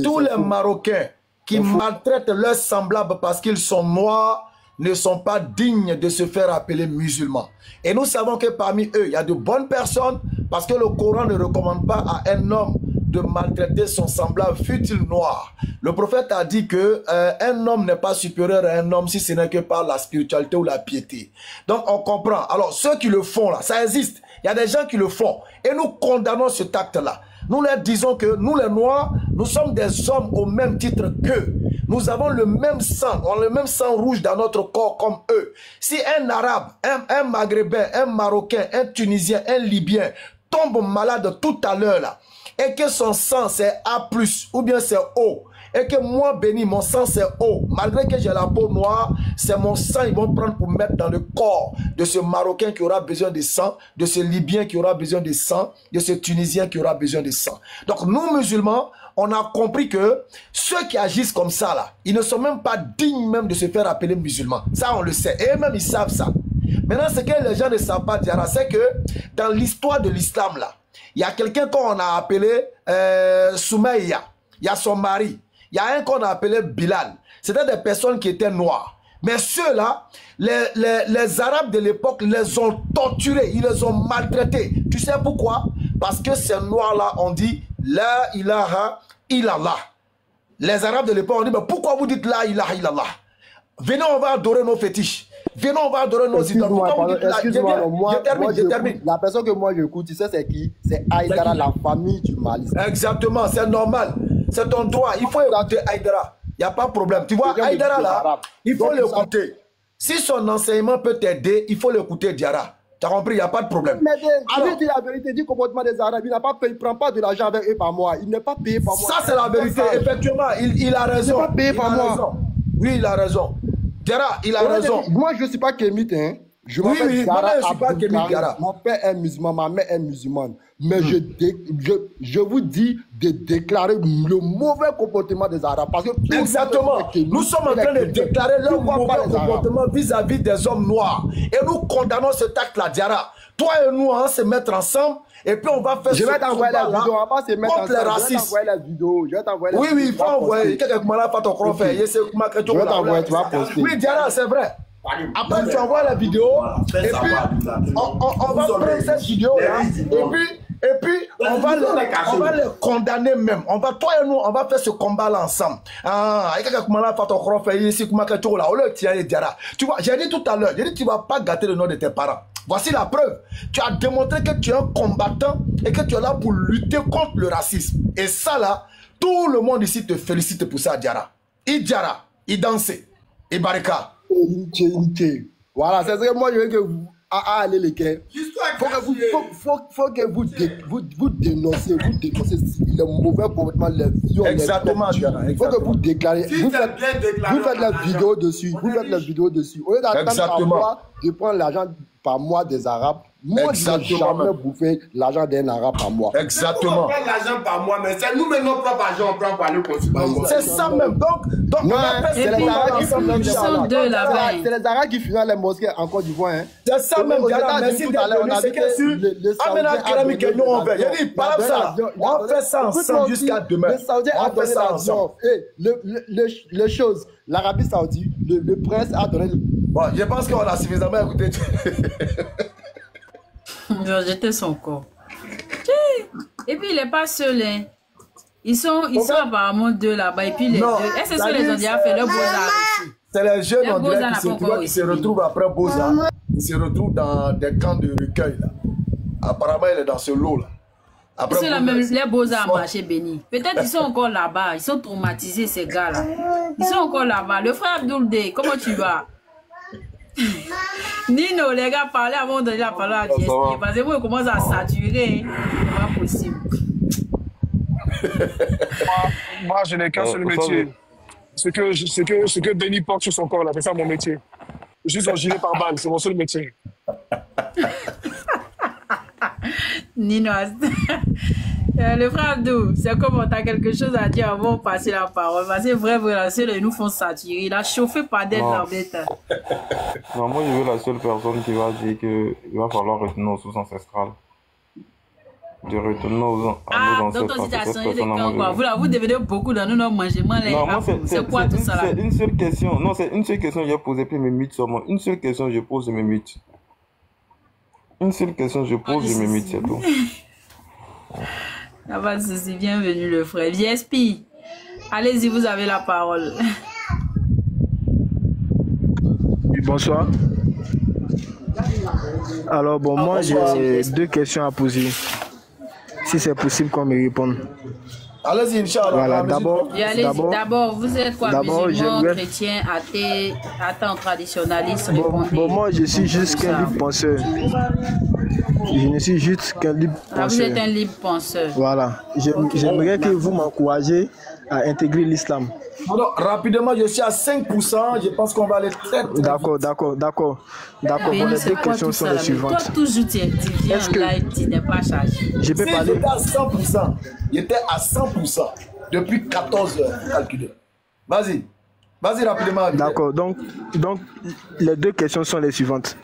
tous les Marocains, qui maltraitent leurs semblables parce qu'ils sont noirs ne sont pas dignes de se faire appeler musulmans. Et nous savons que parmi eux, il y a de bonnes personnes parce que le Coran ne recommande pas à un homme de maltraiter son semblable, fût-il noir. Le prophète a dit que un homme n'est pas supérieur à un homme si ce n'est que par la spiritualité ou la piété. Donc on comprend. Alors ceux qui le font là, ça existe. Il y a des gens qui le font. Et nous condamnons cet acte-là. Nous leur disons que nous les noirs, nous sommes des hommes au même titre qu'eux. Nous avons le même sang, on a le même sang rouge dans notre corps comme eux. Si un arabe, un maghrébin, un marocain, un tunisien, un libyen tombe malade tout à l'heure là, et que son sang c'est A+, ou bien c'est O, et que moi, Béni, mon sang c'est O, malgré que j'ai la peau noire, c'est mon sang, ils vont prendre pour mettre dans le corps de ce Marocain qui aura besoin de sang, de ce Libyen qui aura besoin de sang, de ce Tunisien qui aura besoin de sang. Donc nous, musulmans, on a compris que ceux qui agissent comme ça, là, ils ne sont même pas dignes même de se faire appeler musulmans. Ça, on le sait. Et eux-mêmes, ils savent ça. Maintenant, ce que les gens ne savent pas, Diarra, c'est que dans l'histoire de l'islam, là, il y a quelqu'un qu'on a appelé Soumaïa. Il y a son mari. Il y a un qu'on a appelé Bilal. C'était des personnes qui étaient noires. Mais ceux-là, les Arabes de l'époque les ont torturés. Ils les ont maltraités. Tu sais pourquoi? Parce que ces noirs-là ont dit La ilaha illallah. Les Arabes de l'époque ont dit mais pourquoi vous dites La ilaha illallah? Venez, on va adorer nos fétiches. Venez, on va adorer nos idoles. Je termine. La personne que moi j'écoute, tu sais c'est qui? C'est Haïdara, la famille du Mali. Exactement, c'est normal. C'est ton droit. Il faut écouter Haïdara. Il n'y a pas de problème. Tu vois, Haïdara là, il faut l'écouter. Si son enseignement peut t'aider, il faut l'écouter, Diarra. Tu as compris, il n'y a pas de problème. Mais il dit la vérité, du comportement des Arabes, il ne prend pas de l'argent avec eux par mois. Il n'est pas payé par mois. Ça, c'est la vérité. Effectivement, il a raison. Il n'est pas payé par mois. Oui, il a raison. Diarra, il a raison. Moi, je ne suis pas kémite, hein. Je m'appelle Diarra. Mon père est musulman, ma mère est musulmane. Mais je vous dis de déclarer le mauvais comportement des Arabes. Parce que exactement. Nous sommes en train de déclarer leur mauvais comportement vis-à-vis des hommes noirs. Et nous condamnons cet acte-là, Diarra. Toi et nous, on va se mettre ensemble. Et puis on va faire je vais t'envoyer la vidéo, on va se mettre ensemble. Je vais t'envoyer la vidéo. Oui, il faut envoyer. Je vais t'envoyer, tu vas poster. Oui, Diarra, c'est vrai. Après, tu envoies la vidéo, et puis on va prendre cette vidéo-là, et puis on va les condamner même. Toi et nous, on va faire ce combat-là ensemble. Tu vois, j'ai dit tout à l'heure, tu ne vas pas gâter le nom de tes parents. Voici la preuve. Tu as démontré que tu es un combattant et que tu es là pour lutter contre le racisme. Et ça là, tout le monde ici te félicite pour ça, Diarra. Diarra, il dansait. Et Barika. Voilà, c'est ce que moi je veux que vous allez les gars. Faut que vous dénoncez le mauvais comportement, les viols. Exactement. Il faut que vous déclarez. Vous faites la vidéo dessus. Au lieu d'attendre de prendre l'argent par mois des Arabes. Moi, je n'ai jamais bouffé l'argent d'un Arabe par mois. Exactement. On prend l'argent par mois, mais c'est nous-mêmes notre propre argent, on prend pour aller consommer. C'est ça même. Donc c'est les Arabes qui financent les mosquées en Côte d'Ivoire. C'est ça même. Merci tout à l'heure. On a dit que Amena Kerami que nous on fait. Il dit, par ça, on fait ça ensemble jusqu'à demain. Les Saoudiens ont donné l'argent. Les choses, l'Arabie Saoudite, le prince a donné. Bon, je pense qu'on a suffisamment écouté. J'étais son corps. Et puis il n'est pas seul, hein. Ils sont apparemment deux là-bas. Et puis les deux. Est-ce que les ont déjà fait leur Beaux-Arts ici? C'est les jeunes en direct qui se retrouvent après Beaux-Arts. Ils se retrouvent dans des camps de recueil là. Apparemment il est dans ce lot là. Après, c'est même les Beaux-Arts marché béni. Peut-être ils sont encore là-bas. Ils sont traumatisés ces gars là. Ils sont encore là-bas. Le frère Abdoulde, comment tu vas? Nino, les gars, parlez avant de donner la parole à Dieu. Parce que moi, je commence à saturer. C'est pas possible. Moi, je n'ai qu'un seul métier. Ce que Benny porte sur son corps, là, c'est ça mon métier. Juste en gilet par balle, c'est mon seul métier. Nino, le frère Abdou, c'est comme tu as quelque chose à dire avant de passer la parole. Parce que vrai, ils nous font saturer. Il a chauffé par d'être l'embête. Non, moi, je veux la seule personne qui va dire qu'il va falloir retenir aux sources ancestrales. de retourner à nos ancêtres. Donc, ça a changé de camp, quoi. Vous devenez beaucoup dans nos mangements. Non, moi, c'est quoi tout ça là? C'est une seule question. Non, c'est une seule question que j'ai posée, puis mes mythes seulement. Une seule question, je pose mes mythes. Une seule question, je pose mes mythes, c'est tout. Ah bah, c'est bienvenu le frère. VSP, allez-y, vous avez la parole. Bonsoir. Alors bon, moi j'ai 2 questions à poser. Si c'est possible qu'on me réponde. Allez-y, Inch'Allah. Voilà, d'abord, vous êtes quoi, musulman, chrétien, athée, traditionnaliste, répondez. Bon, moi je suis juste qu'un libre penseur. Je ne suis juste qu'un libre penseur. Vous êtes un libre penseur. Voilà. J'aimerais que vous m'encouragez à intégrer l'islam. Rapidement, je suis à 5%. Je pense qu'on va aller très vite. D'accord. Bon, les 2 questions sont les suivantes. Toi, toujours, tu viens en live, tu n'es pas chargé. Je peux parler. J'étais à 100%. J'étais à 100% depuis 14 heures. Calculé. Vas-y rapidement. D'accord. Donc, les 2 questions sont les suivantes.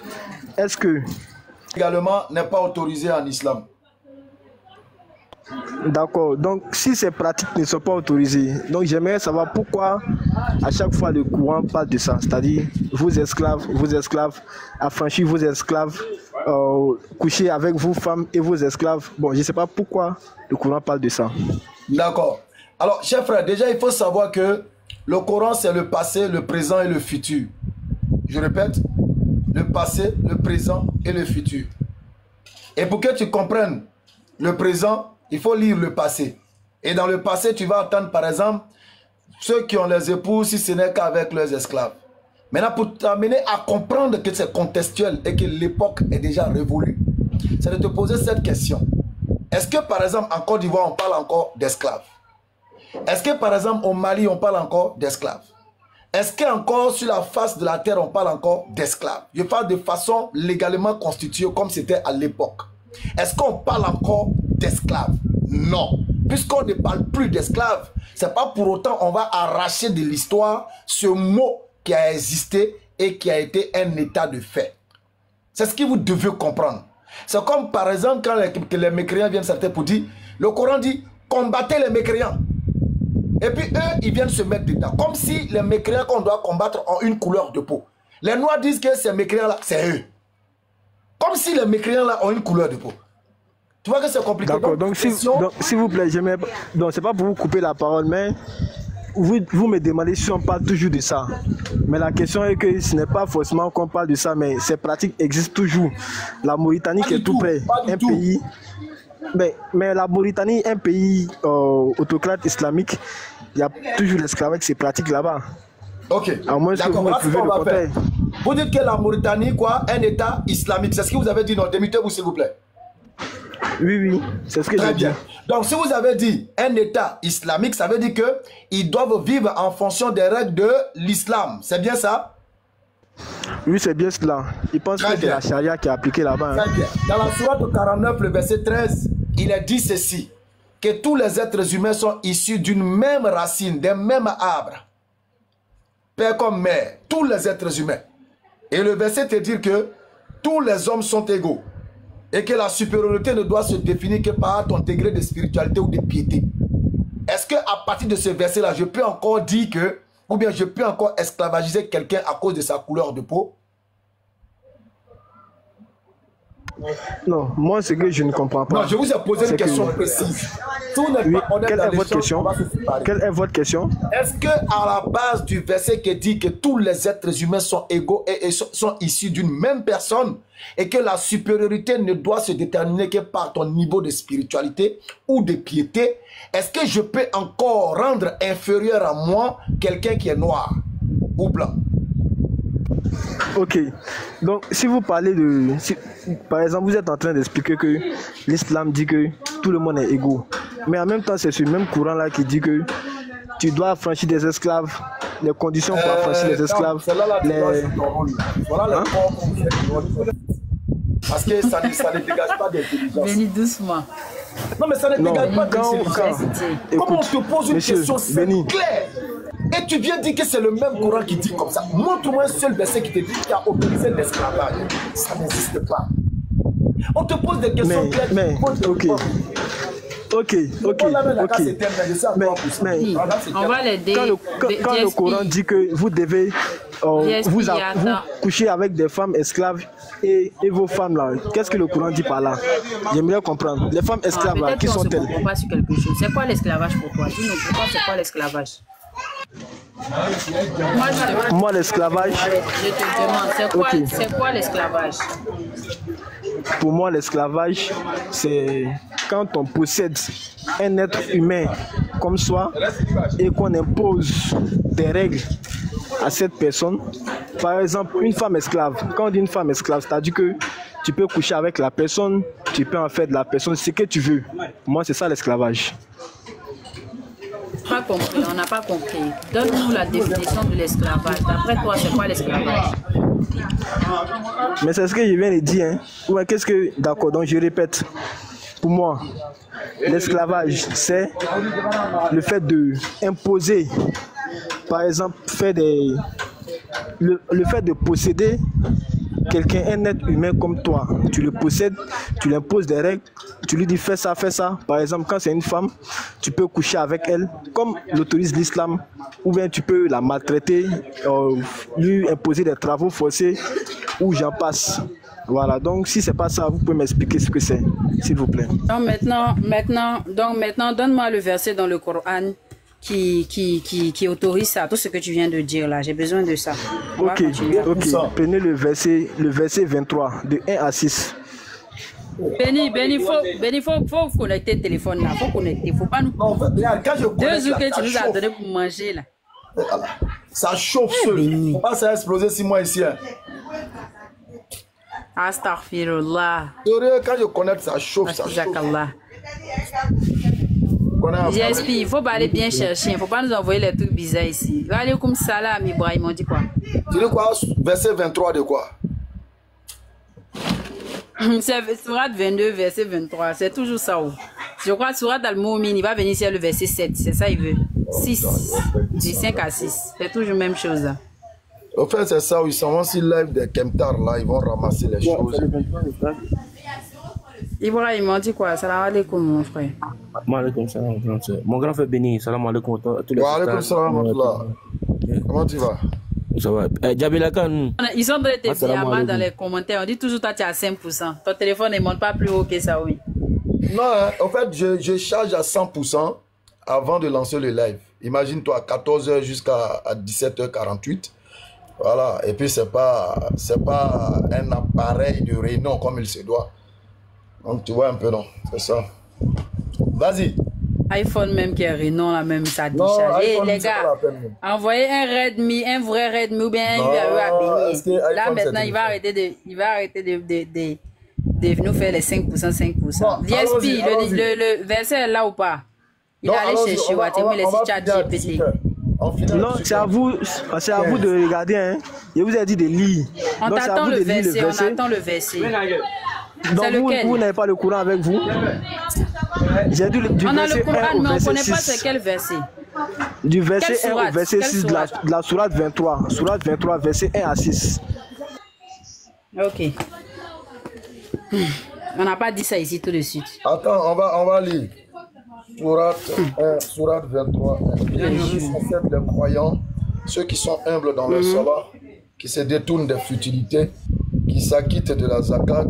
Est-ce que également n'est pas autorisé en islam? D'accord. Donc, si ces pratiques ne sont pas autorisées, donc j'aimerais savoir pourquoi à chaque fois le Coran parle de ça. C'est-à-dire, vos esclaves, affranchis vos esclaves, coucher avec vos femmes et vos esclaves. Bon, je ne sais pas pourquoi le Coran parle de ça. D'accord. Alors, chers frères, déjà, il faut savoir que le Coran, c'est le passé, le présent et le futur. Je répète, le passé, le présent et le futur. Et pour que tu comprennes le présent, il faut lire le passé. Et dans le passé, tu vas entendre, par exemple, ceux qui ont les épouses, si ce n'est qu'avec leurs esclaves. Maintenant, pour t'amener à comprendre que c'est contextuel et que l'époque est déjà révolue, c'est de te poser cette question. Est-ce que, par exemple, en Côte d'Ivoire, on parle encore d'esclaves? Est-ce que, par exemple, au Mali, on parle encore d'esclaves? Est-ce qu'encore sur la face de la terre, on parle encore d'esclaves? Je parle de façon légalement constituée comme c'était à l'époque. Est-ce qu'on parle encore d'esclaves? Non. Puisqu'on ne parle plus d'esclaves, c'est pas pour autant on va arracher de l'histoire ce mot qui a existé et qui a été un état de fait. C'est ce que vous devez comprendre. C'est comme par exemple quand les mécréants viennent certains pour dire, le Coran dit combattez les mécréants. Et puis eux, ils viennent se mettre dedans. Comme si les mécréants qu'on doit combattre ont une couleur de peau. Les noirs disent que ces mécréants-là, c'est eux. Comme si les mécréants-là ont une couleur de peau. Tu vois que c'est compliqué. D'accord, donc s'il vous plaît, donc c'est pas pour vous couper la parole, mais vous me demandez si on parle toujours de ça. Mais la question est que ce n'est pas forcément qu'on parle de ça, mais ces pratiques existent toujours. La Mauritanie qui est tout près, un pays... Mais la Mauritanie, un pays autocrate islamique, il y a toujours l'esclavage qui se pratique là-bas. Ok. À moins que vous me prouvez le contraire. Vous dites que la Mauritanie, quoi, un état islamique. C'est ce que vous avez dit, non? Démutez-vous, s'il vous plaît. Oui, c'est ce que j'ai dit. Donc, si vous avez dit un état islamique, ça veut dire qu'ils doivent vivre en fonction des règles de l'islam. C'est bien ça? Oui, c'est bien cela. Ils pensent que c'est la charia qui est appliquée là-bas. Très bien. Dans la sourate 49, le verset 13, il est dit ceci, que tous les êtres humains sont issus d'une même racine, d'un même arbre. Père comme mère, tous les êtres humains. Et le verset te dit que tous les hommes sont égaux. Et que la supériorité ne doit se définir que par ton degré de spiritualité ou de piété. Est-ce qu'à partir de ce verset-là, je peux encore dire que, ou bien je peux encore esclavagiser quelqu'un à cause de sa couleur de peau? Non, moi c'est que je ne comprends pas. Non, je vous ai posé une question précise. Quelle est votre question? Quelle est votre question? Est-ce que à la base du verset qui dit que tous les êtres humains sont égaux et sont issus d'une même personne et que la supériorité ne doit se déterminer que par ton niveau de spiritualité ou de piété, est-ce que je peux encore rendre inférieur à moi quelqu'un qui est noir ou blanc? Ok, donc si vous parlez de... par exemple, vous êtes en train d'expliquer que l'islam dit que tout le monde est égaux. Mais en même temps, c'est ce même courant-là qui dit que tu dois affranchir des esclaves, les conditions pour affranchir les esclaves. Voilà parce que ça ne dégage pas d'intelligence. Venez doucement. Non, mais ça ne dégage pas d'intelligence. Comment on te pose une question claire et tu viens dire que c'est le même courant qui dit comme ça? Montre-moi un seul verset qui te dit qu'il a autorisé l'esclavage. Ça n'existe pas. On te pose des questions claires. Mais, ok. Mais on va l'aider. Quand le Coran dit que vous devez vous coucher avec des femmes esclaves et vos femmes là, qu'est-ce que le Coran dit par là? J'aimerais comprendre. Les femmes esclaves là, qui sont-elles? C'est quoi l'esclavage pour toi? Dis-nous, pour toi, c'est quoi l'esclavage? Moi, l'esclavage. Je te demande, c'est quoi l'esclavage? Pour moi, l'esclavage, c'est quand on possède un être humain comme soi et qu'on impose des règles à cette personne. Par exemple, une femme esclave. Quand on dit une femme esclave, c'est-à-dire que tu peux coucher avec la personne, tu peux en faire de la personne ce que tu veux. Moi, c'est ça l'esclavage. Pas compris, on n'a pas compris. Donne-nous la définition de l'esclavage. D'après toi, c'est quoi l'esclavage? Mais c'est ce que je viens de dire. Hein. Ouais, qu'est-ce que... D'accord, donc je répète. Pour moi, l'esclavage, c'est le fait d'imposer, par exemple, le fait de posséder quelqu'un, un être humain comme toi. Tu le possèdes, tu lui imposes des règles, tu lui dis fais ça, fais ça. Par exemple, quand c'est une femme, tu peux coucher avec elle, comme l'autorise l'islam, ou bien tu peux la maltraiter, lui imposer des travaux forcés, ou j'en passe. Voilà, donc si c'est pas ça, vous pouvez m'expliquer ce que c'est, s'il vous plaît. Donc maintenant, donne-moi le verset dans le Coran qui autorise ça, tout ce que tu viens de dire là. J'ai besoin de ça. Ok. Prenez le verset 23, de 1 à 6. Benny, faut connecter le téléphone là. Faut connecter. Faut pas nous. En fait, quand je 2 jours que tu nous as donné pour manger là. Ça chauffe seul. Faut pas ça exploser 6 mois ici. Hein. Astaghfirullah. Quand je connecte, ça chauffe, ça chauffe. J'explique, il faut pas aller bien chercher, il ne faut pas nous envoyer les trucs bizarres ici. Va aller comme salam, Ibrahim, on dit quoi? Tu dis quoi? Verset 23 de quoi? C'est Surat 22, verset 23, c'est toujours ça. Je crois que Surat Al-Mu'min, il va venir sur le verset 7, c'est ça il veut. 6, du 5 à 6, c'est toujours la même chose. Au fait, c'est ça, ils sont aussi live de Kemtar, là, ils vont ramasser les choses. Ibrahim, on dit quoi? Salam alaikum, mon frère. Mon grand frère béni, salam alaikum. Wa alaikum salam. Comment tu vas? Ça va. Ils sont de te faire dans les commentaires. On dit toujours toi tu as 5%. Ton téléphone ne monte pas plus haut que ça, oui. Non, hein, en fait, je charge à 100% avant de lancer le live. Imagine-toi, à 14h jusqu'à 17h48. Voilà. Et puis, c'est pas un appareil de renom comme il se doit. Donc, tu vois un peu, non? C'est ça. Vas-y. iPhone même qui est Renault, là même, ça décharge. Et les gars, envoyez un Redmi, un vrai Redmi ou bien un UAE à Béni. Là, maintenant, il va arrêter de nous faire les 5%, 5%. VSP, le verset est là ou pas? Il a allé chercher Wattemi, les chat GPT. Non, c'est à vous de regarder. Hein. Je vous ai dit de lire. On t'attend le verset, on attend le verset. Donc vous n'avez pas le Coran avec vous? J'ai dit du on a verset le Coran, 1 au mais on ne verset connaît 6. pas c'est quel verset. Du verset 1 au verset 6 de la sourate 23. Sourate 23, verset 1 à 6. Ok. On n'a pas dit ça ici tout de suite. Attends, on va lire. Sourate 23. Les croyants, ceux qui sont humbles dans leur salat, qui se détournent des futilités, qui s'acquittent de la zakat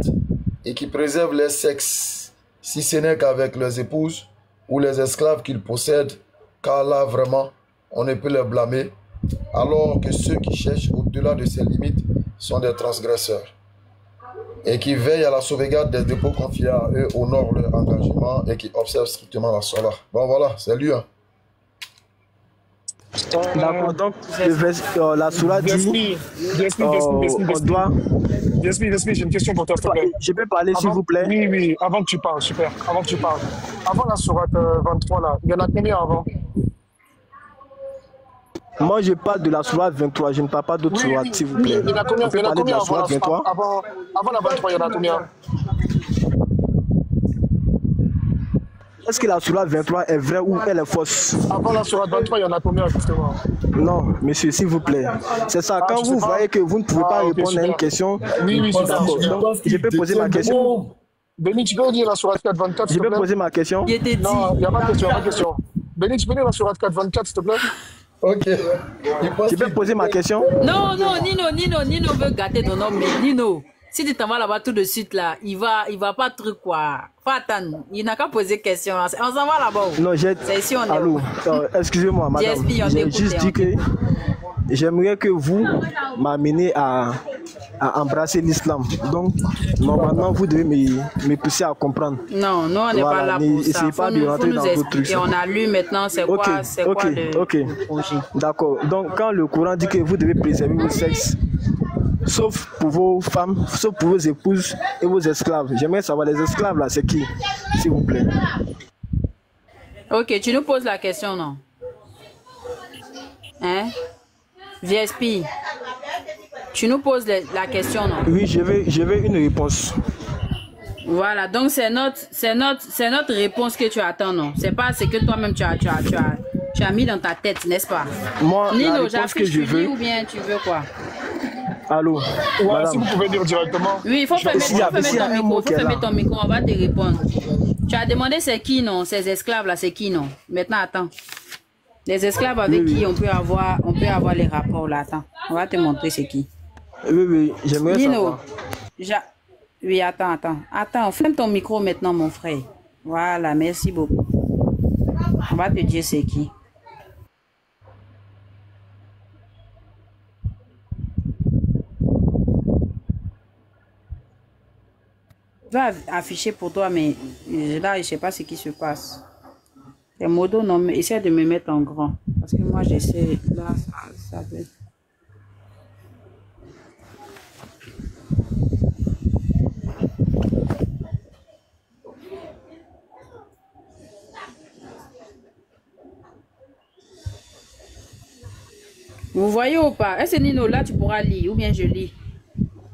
et qui préservent leur sexe, si ce n'est qu'avec leurs épouses ou les esclaves qu'ils possèdent, car là vraiment, on ne peut les blâmer, alors que ceux qui cherchent au-delà de ces limites sont des transgresseurs et qui veillent à la sauvegarde des dépôts confiés à eux, honorent leur engagement et qui observent strictement la salat. Bon voilà, c'est lui. Hein. D'accord, donc la sourate dit on doit... J'ai une question pour toi, s'il te plaît. Je peux parler, s'il vous plaît? Oui, avant que tu parles, super. Avant que tu parles. Avant la sourate 23, là, il y en a combien avant? Moi, je parle de la sourate 23, je ne parle pas d'autres sourates, s'il vous plaît. Il y en a combien, avant la 23, il y en a combien? Est-ce que la sourate 23 est vraie ou elle est fausse? Avant la sourate 23, il y en a combien justement? Non, monsieur, s'il vous plaît. C'est ça, quand vous voyez que vous ne pouvez pas répondre à une question, oui, c'est d'accord. Je peux poser ma question? Béni, tu peux lire la sourate 4.24, s'il Je te vais plaît? poser ma question. Non, il n'y a pas de question, pas de question. Béni, tu peux lire la sourate 4.24, s'il te plaît? Ok. Je vais poser ma question. Non, Nino veut gâter ton homme, mais Nino, si tu t'en vas là-bas tout de suite, là, il va pas truc quoi. Faut attendre. Il n'a qu'à poser question. On s'en va là-bas. Non, j'ai... Ici, on est... Allô, excusez-moi, madame. J'ai juste dit que j'aimerais que vous m'amenez à embrasser l'islam. Donc, normalement, vous devez me pousser à comprendre. Non, nous, on n'est pas là pour ça. Pas de rentrer dans d'autres trucs. Et on a lu maintenant, c'est quoi le projet. D'accord. Donc, quand le Coran dit que vous devez préserver vos sexes, sauf pour vos femmes, sauf pour vos épouses et vos esclaves. J'aimerais savoir, les esclaves là, c'est qui, s'il vous plaît? Ok, tu nous poses la question, non? Hein? VSP, tu nous poses la question, non? Oui, je veux une réponse. Voilà, donc c'est notre réponse que tu attends, non? C'est pas ce que toi-même tu as mis dans ta tête, n'est-ce pas? Moi, Nino, la réponse que je veux... ou bien tu veux quoi? Allô? Ouais, si vous pouvez dire directement. Oui, il faut fermer ton micro, on va te répondre. Tu as demandé c'est qui, non? Ces esclaves là, c'est qui, non? Maintenant, attends. Les esclaves avec qui on peut avoir les rapports là, attends. On va te montrer c'est qui. Oui, j'aimerais savoir. Oui, attends, ferme ton micro maintenant, mon frère. Voilà, merci beaucoup. On va te dire c'est qui. Je vais afficher pour toi, mais là, je ne sais pas ce qui se passe. Les modos, non, mais essaie de me mettre en grand. Parce que moi, j'essaie, là, ça veut... Vous voyez ou pas? Est-ce que Nino, là, tu pourras lire ou bien je lis?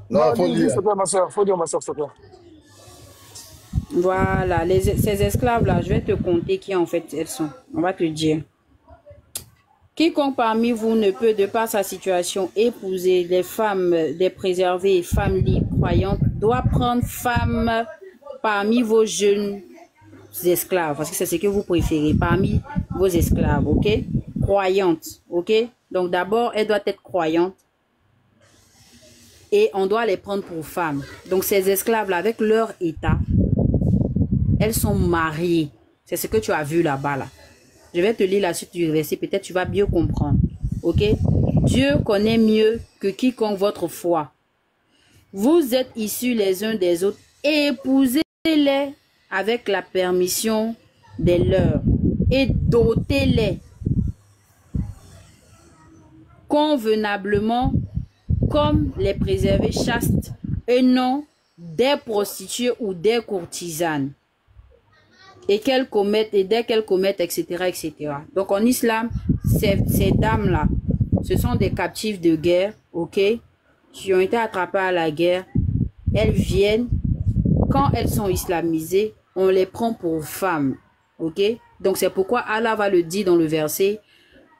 Non, faut lire, s'il te plaît, ma soeur. Faut dire, ma soeur, s'il te plaît. Voilà, ces esclaves-là, je vais te compter qui en fait elles sont. On va te dire. Quiconque parmi vous ne peut, de par sa situation, épouser les femmes, les préserver, femmes libres, croyantes, doit prendre femme parmi vos jeunes esclaves, parce que c'est ce que vous préférez, parmi vos esclaves, ok? Croyantes, ok? Donc d'abord, elle doit être croyante et on doit les prendre pour femmes. Donc ces esclaves-là, avec leur état, elles sont mariées. C'est ce que tu as vu là-bas, là. Je vais te lire la suite du verset, peut-être tu vas mieux comprendre. Ok? Dieu connaît mieux que quiconque votre foi. Vous êtes issus les uns des autres. Épousez-les avec la permission des leurs et dotez-les convenablement comme les préserver chastes et non des prostituées ou des courtisanes. Et dès qu'elles commettent, etc., etc. Donc en islam, ces dames-là, ce sont des captifs de guerre, ok, qui ont été attrapées à la guerre. Elles viennent, quand elles sont islamisées, on les prend pour femmes, ok. Donc c'est pourquoi Allah va le dire dans le verset,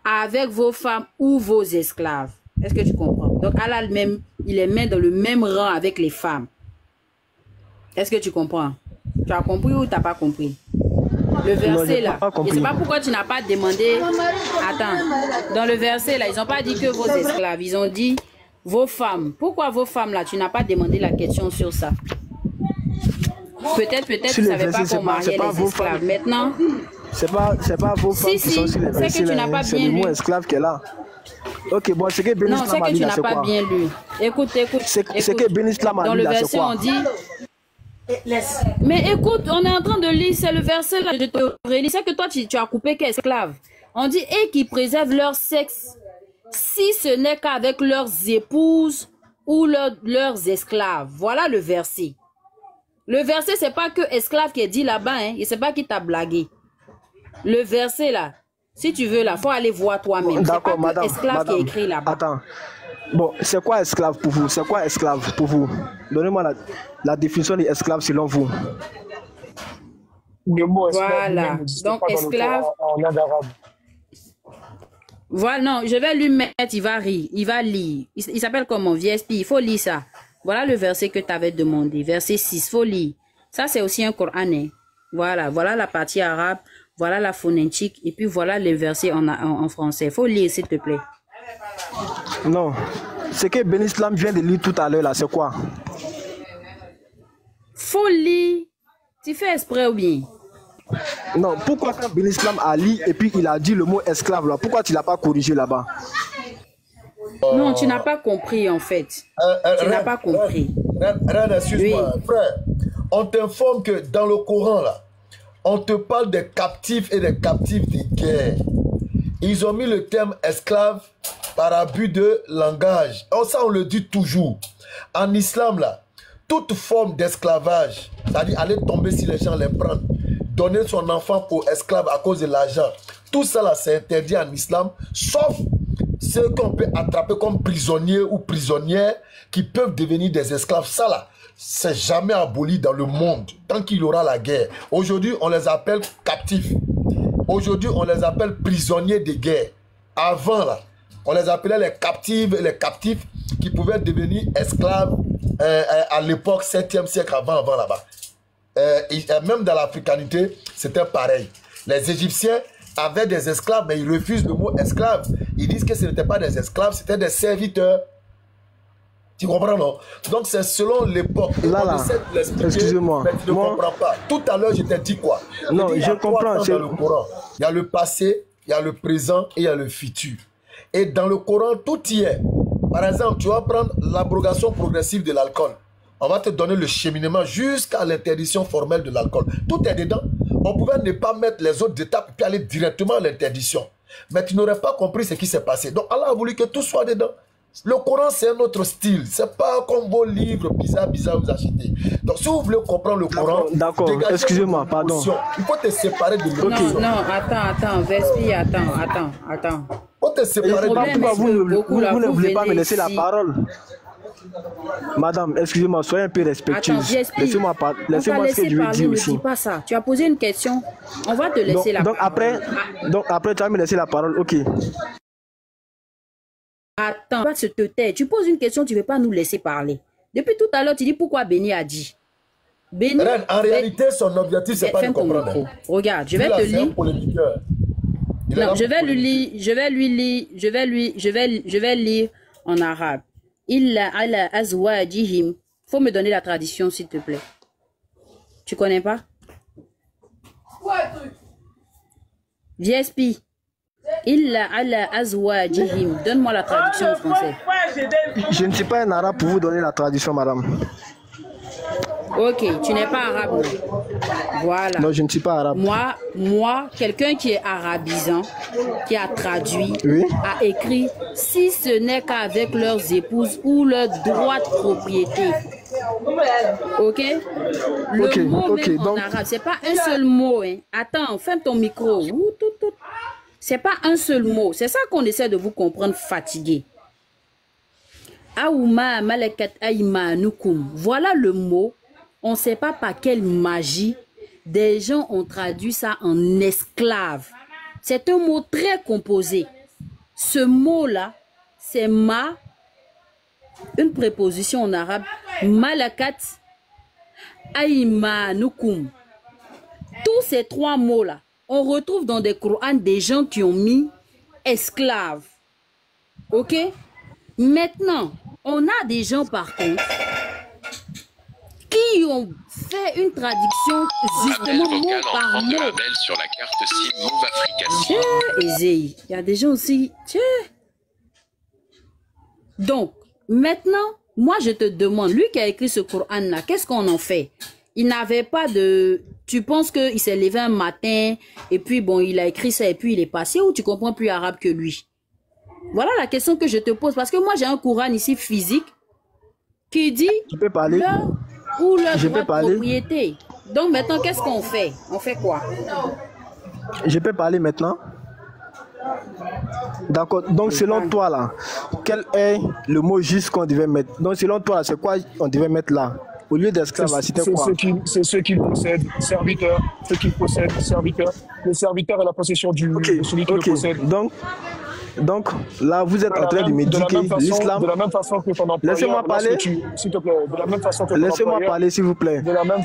avec vos femmes ou vos esclaves. Est-ce que tu comprends? Donc Allah même, il les met dans le même rang avec les femmes. Est-ce que tu comprends? Tu as compris ou tu n'as pas compris? Le verset là, je ne sais pas pourquoi tu n'as pas demandé. Attends, dans le verset là, ils n'ont pas dit que vos esclaves, ils ont dit vos femmes. Pourquoi vos femmes là, tu n'as pas demandé la question sur ça? Peut-être tu ne savais pas qu'on mariait les esclaves. Maintenant, c'est pas vos femmes qui sont sur les versets. C'est que tu n'as pas bien lu. C'est le mot esclave qui est là. Ok, bon, c'est que Béni Islam a dit. Non, c'est que tu n'as pas bien lu. Écoute. C'est que Béni Islam a dit. Dans le verset, on dit. Mais écoute, on est en train de lire, c'est le verset là, je te relis. C'est que toi, tu as coupé qu'esclaves. On dit, et qui préservent leur sexe, si ce n'est qu'avec leurs épouses ou leurs esclaves. Voilà le verset. Le verset, c'est pas que esclave qui est dit là-bas, hein. Et c'est pas qui t'a blagué. Le verset là, si tu veux là, faut aller voir toi-même. D'accord, c'est pas esclave qui est écrit là-bas. Attends. Bon, c'est quoi esclave pour vous? C'est quoi esclave pour vous? Donnez-moi la définition d'esclave selon vous. Le mot esclave, voilà. Donc esclave. Voilà, non, je vais lui mettre, il va rire, il va lire. Il s'appelle comment? VSP, il faut lire ça. Voilà le verset que tu avais demandé. Verset 6, faut lire. Ça, c'est aussi un Coran. Hein. Voilà, voilà la partie arabe, voilà la phonétique, et puis voilà les versets en français. Il faut lire, s'il te plaît. Non. Ce que Ben Islam vient de lire tout à l'heure, là, c'est quoi? Faut lire. Tu fais exprès ou bien? Non, pourquoi quand Ben Islam a lu et puis il a dit le mot esclave, là, pourquoi tu ne l'as pas corrigé là-bas? Non, tu n'as pas compris, en fait. Tu n'as pas compris. Excuse-moi, frère. On t'informe que dans le Coran, là, on te parle des captifs et des captifs de guerre. Ils ont mis le terme esclave par abus de langage. Ça, on le dit toujours. En islam, là, toute forme d'esclavage, c'est-à-dire aller tomber si les gens les prennent, donner son enfant pour esclave à cause de l'argent, tout ça, là, c'est interdit en islam, sauf ceux qu'on peut attraper comme prisonniers ou prisonnières qui peuvent devenir des esclaves. Ça, là, c'est jamais aboli dans le monde tant qu'il y aura la guerre. Aujourd'hui, on les appelle captifs. Aujourd'hui, on les appelle prisonniers de guerre. Avant, là, on les appelait les captifs qui pouvaient devenir esclaves à l'époque 7e siècle avant là-bas. Même dans l'africanité, c'était pareil. Les Égyptiens avaient des esclaves, mais ils refusent le mot esclave. Ils disent que ce n'étaient pas des esclaves, c'était des serviteurs. Tu comprends, non? Donc, c'est selon l'époque. Là, excusez-moi. Mais tu ne comprends pas. Tout à l'heure, je t'ai dit quoi? Non, je comprends. Dans le Coran, il y a le passé, il y a le présent et il y a le futur. Et dans le Coran, tout y est. Par exemple, tu vas prendre l'abrogation progressive de l'alcool. On va te donner le cheminement jusqu'à l'interdiction formelle de l'alcool. Tout est dedans. On pouvait ne pas mettre les autres étapes puis aller directement à l'interdiction. Mais tu n'aurais pas compris ce qui s'est passé. Donc Allah a voulu que tout soit dedans. Le Coran, c'est un autre style. C'est pas comme vos livres bizarres vous achetez. Donc, si vous voulez comprendre le Coran, d'accord, excusez-moi, pardon. Il faut te séparer de l'émotion. Non, attends, Vespi, attends. Il faut te séparer de l'émotion. Vous ne voulez pas me laisser la parole. Madame, excusez-moi, soyez un peu respectueuse. Laissez-moi ce que je veux dire aussi. Ne dis pas ça. Tu as posé une question. On va te laisser la parole. Donc après, tu vas me laisser la parole. Ok. Attends, va se te taire. Tu poses une question, tu ne veux pas nous laisser parler. Depuis tout à l'heure, tu dis pourquoi Béni a dit. Béni, en réalité, son objectif, c'est pas de comprendre. Regarde, je vais te lire. Non, je vais lire en arabe. Illa ala azwajihim. Faut me donner la traduction, s'il te plaît. Tu connais pas? VSP. Illa ala azwajihim. Donne-moi la traduction en français. Je ne suis pas un arabe pour vous donner la traduction, madame. Ok, tu n'es pas arabe. Voilà. Non, je ne suis pas arabe. Moi, quelqu'un qui est arabisant, qui a traduit, a écrit « Si ce n'est qu'avec leurs épouses ou leurs droits de propriété ». Ok? Le mot même en arabe, c'est pas un seul mot. Hein. Attends, ferme ton micro. C'est pas un seul mot. C'est ça qu'on essaie de vous comprendre fatigué. Aouma malakat aymanukum. Voilà le mot. On ne sait pas par quelle magie des gens ont traduit ça en esclave. C'est un mot très composé. Ce mot-là, c'est ma, une préposition en arabe, malakat aymanukum. Tous ces trois mots-là, on retrouve dans des Corans des gens qui ont mis esclave. Ok? Maintenant, on a des gens par contre qui ont fait une traduction justement mot par mot. Sur la carte SIM Move Africa. Il y a des gens aussi. Donc, maintenant, moi je te demande, lui qui a écrit ce Coran-là, qu'est-ce qu'on en fait? Il n'avait pas de... Tu penses qu'il s'est levé un matin et puis bon, il a écrit ça et puis il est passé, ou tu comprends plus arabe que lui? Voilà la question que je te pose, parce que moi j'ai un Coran ici physique qui dit tu peux parler ou leur droit de propriété. Donc maintenant qu'est-ce qu'on fait? On fait quoi? Je peux parler maintenant? D'accord. Donc selon toi là, quel est le mot juste qu'on devait mettre? Donc selon toi, c'est quoi on devait mettre là? Au lieu d'esclave, c'était quoi? C'est ceux qui possèdent, serviteurs, ceux qui possèdent, serviteurs. Le serviteur est la possession de celui qui le possède. Donc, Donc là, vous êtes en train de me dire que l'islam... De la même façon que ton employeur... Laissez-moi parler. S'il te plaît, de la même façon que ton Laissez-moi parler, s'il vous plaît. De la même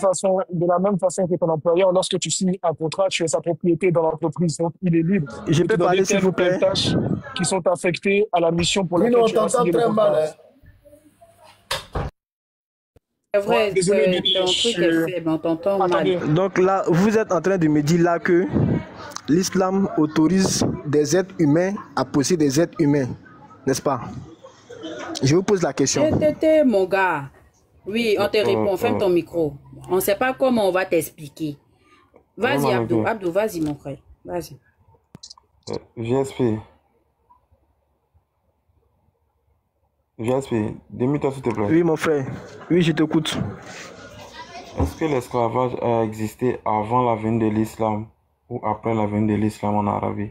façon que ton employeur, lorsque tu signes un contrat, tu es sa propriété dans l'entreprise, donc il est libre. Je peux parler, s'il vous plaît. Tâches qui sont affectées à la mission pour laquelle tu as signé le contrat. C'est vrai, désolé, ton truc est faible, on t'entend mal. Donc là, vous êtes en train de me dire là que l'islam autorise des êtres humains à posséder des êtres humains, n'est-ce pas? Je vous pose la question. Mon gars. Oui, on te répond, ferme ton micro. On ne sait pas comment on va t'expliquer. Vas-y, Abdou. Abdou, vas-y, mon frère. Vas-y. GSP, dis-moi s'il te plaît. Oui, mon frère. Oui, je t'écoute. Est-ce que l'esclavage a existé avant la venue de l'islam ou après la venue de l'islam en Arabie?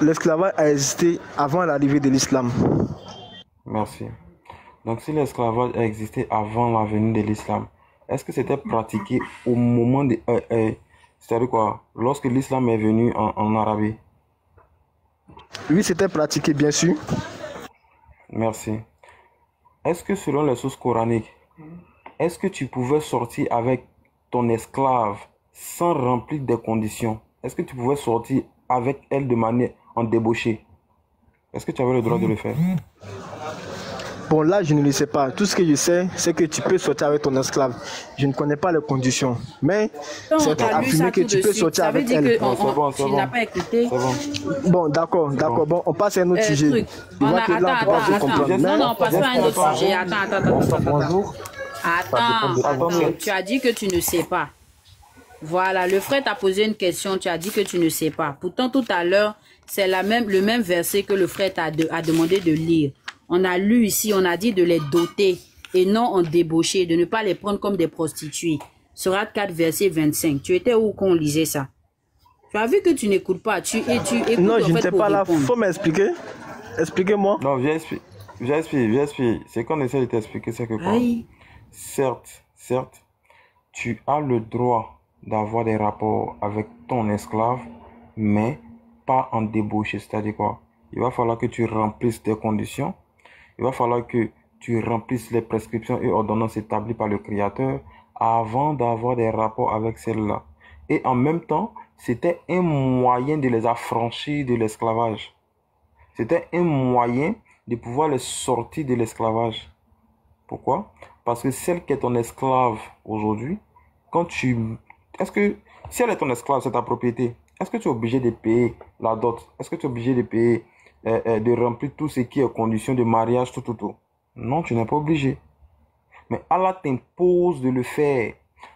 L'esclavage a existé avant l'arrivée de l'islam. Merci. Donc si l'esclavage a existé avant la venue de l'islam, est-ce que c'était pratiqué au moment de... c'est-à-dire quoi? Lorsque l'islam est venu en Arabie? Oui, c'était pratiqué, bien sûr. Merci. Est-ce que selon les sources coraniques, est-ce que tu pouvais sortir avec ton esclave sans remplir des conditions? Est-ce que tu pouvais sortir avec elle de manière en débauché? Est-ce que tu avais le droit de le faire? Bon, là, je ne le sais pas. Tout ce que je sais, c'est que tu peux sortir avec ton esclave. Je ne connais pas les conditions. Mais c'est affirmé que tu peux sortir avec elle. Tu n'as pas écouté. Bon, d'accord. Bon, on passe à un autre sujet. Attends. Non, passe à un autre sujet. Attends. Bonjour. Attends. Tu as dit que tu ne sais pas. Voilà, le frère t'a posé une question, tu as dit que tu ne sais pas. Pourtant, tout à l'heure, c'est le même verset que le frère t'a demandé de lire. On a lu ici, on a dit de les doter et non en débaucher, de ne pas les prendre comme des prostituées. Sourate 4, verset 25. Tu étais où quand on lisait ça? Tu as vu que tu n'écoutes pas. Tu écoutes. Non, je n'étais pas là. Faut m'expliquer. Expliquez-moi. Non, j'explique. C'est qu'on essaie de t'expliquer, c'est que quoi? Certes, tu as le droit d'avoir des rapports avec ton esclave, mais pas en débauché. C'est-à-dire quoi? Il va falloir que tu remplisses des conditions. Il va falloir que tu remplisses les prescriptions et ordonnances établies par le Créateur avant d'avoir des rapports avec celle-là. Et en même temps, c'était un moyen de les affranchir de l'esclavage. C'était un moyen de pouvoir les sortir de l'esclavage. Pourquoi? Parce que celle qui est ton esclave aujourd'hui, est-ce que si elle est ton esclave, c'est ta propriété, est-ce que tu es obligé de payer la dot? Est-ce que tu es obligé de payer, de remplir tout ce qui est condition de mariage, tout? Non, tu n'es pas obligé. Mais Allah t'impose de le faire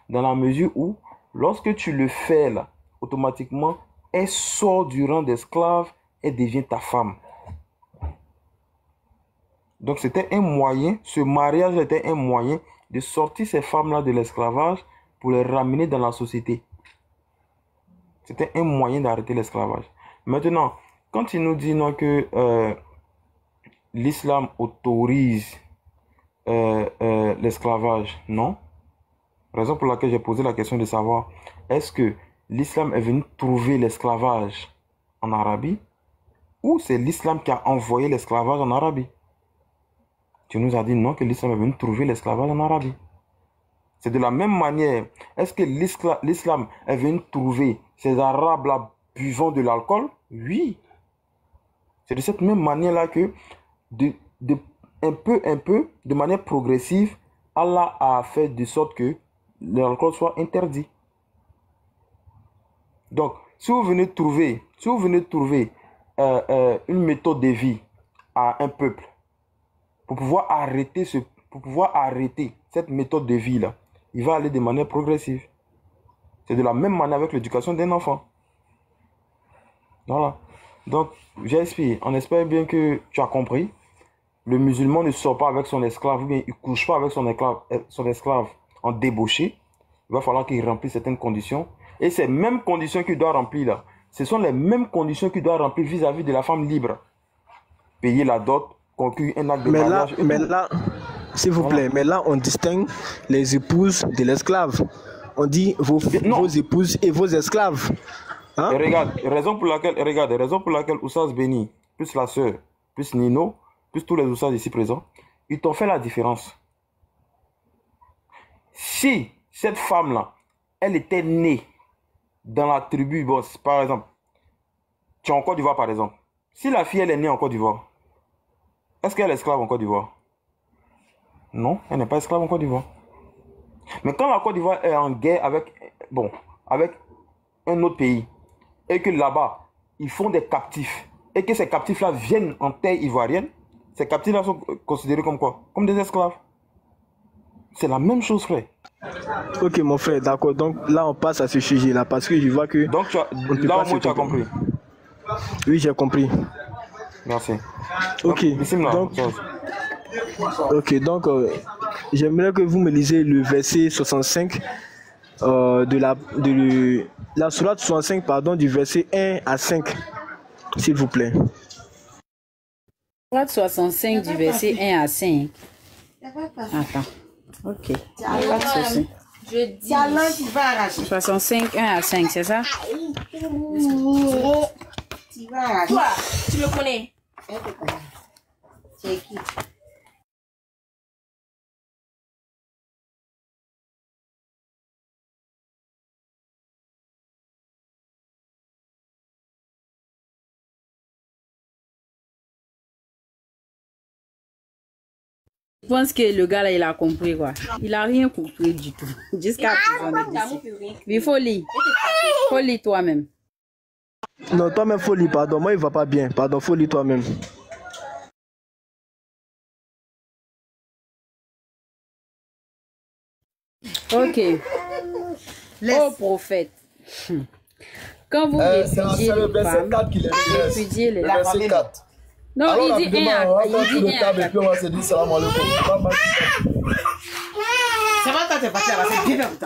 dans la mesure où, lorsque tu le fais là, automatiquement, elle sort du rang d'esclave et devient ta femme. Donc c'était un moyen, ce mariage était un moyen de sortir ces femmes-là de l'esclavage pour les ramener dans la société. C'était un moyen d'arrêter l'esclavage. Maintenant, quand il nous dit non, que l'islam autorise l'esclavage, non. Raison pour laquelle j'ai posé la question de savoir, est-ce que l'islam est venu trouver l'esclavage en Arabie ou c'est l'islam qui a envoyé l'esclavage en Arabie? Tu nous as dit non, que l'islam est venu trouver l'esclavage en Arabie. C'est de la même manière, est-ce que l'islam est venu trouver ces Arabes là buvant de l'alcool? Oui. C'est de cette même manière-là que, un peu, de manière progressive, Allah a fait de sorte que l'alcool soit interdit. Donc, si vous venez trouver une méthode de vie à un peuple, pour pouvoir arrêter cette méthode de vie-là, il va aller de manière progressive. C'est de la même manière avec l'éducation d'un enfant. Voilà. Donc, j'espère, on espère bien que tu as compris. Le musulman ne sort pas avec son esclave, ou bien il ne couche pas avec son esclave en débauché. Il va falloir qu'il remplisse certaines conditions. Et ces mêmes conditions qu'il doit remplir là, ce sont les mêmes conditions qu'il doit remplir vis-à-vis de la femme libre. Payer la dot, conclure un acte de mariage. Mais là, s'il vous plaît, mais là on distingue les épouses de l'esclave. On dit vos épouses et vos esclaves. Hein? Et regarde, raison pour laquelle Oussas Béni plus la sœur, plus Nino, plus tous les oustaz ici présents, ils t'ont fait la différence. Si cette femme-là, elle était née dans la tribu, bon, par exemple, tu es en Côte d'Ivoire par exemple, si la fille elle est née en Côte d'Ivoire, est-ce qu'elle est esclave en Côte d'Ivoire? Non, elle n'est pas esclave en Côte d'Ivoire. Mais quand la Côte d'Ivoire est en guerre avec, bon, avec un autre pays, et que là-bas, ils font des captifs, et que ces captifs-là viennent en terre ivoirienne, ces captifs-là sont considérés comme quoi? Comme des esclaves. C'est la même chose, frère. Ok, mon frère, d'accord. Donc là, on passe à ce sujet-là, parce que je vois que... Donc, là, au moins, tu as compris. Oui, j'ai compris. Merci. Ok, donc j'aimerais que vous me lisiez le verset 65 de la sourate 65, pardon, du verset 1 à 5, s'il vous plaît. Sourate 65 du verset 1 à 5. Attends. Ok. Pas de souci. Je dis. 65, 1 à 5, c'est ça? Tu vas arracher. Toi, tu me connais. C'est qui? Je pense que le gars là, il a compris quoi. Il a rien compris du tout. Jusqu'à présent. Mais il faut lire. Faut lire toi-même. Non, toi-même, faut lire, pardon. Moi, il va pas bien. Pardon, faut lire toi-même. Ok. Ô prophète. Quand vous étudiez les femmes, étudiez les verset 4. Non, alors, il dit 1 à 4. Il dit 1 à 4. On va se dire salam alaikum.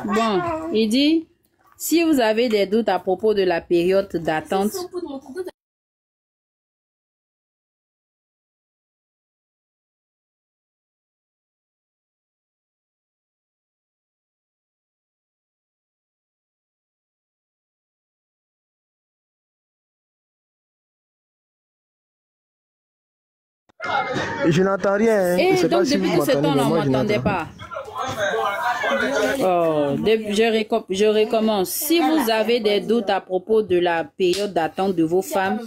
Bon, il dit, si vous avez des doutes à propos de la période d'attente, je n'entends rien. Et sais donc, pas si depuis vous tout ce temps, on ne m'entendait pas. Oh, je recommence. Si vous avez des doutes à propos de la période d'attente de vos femmes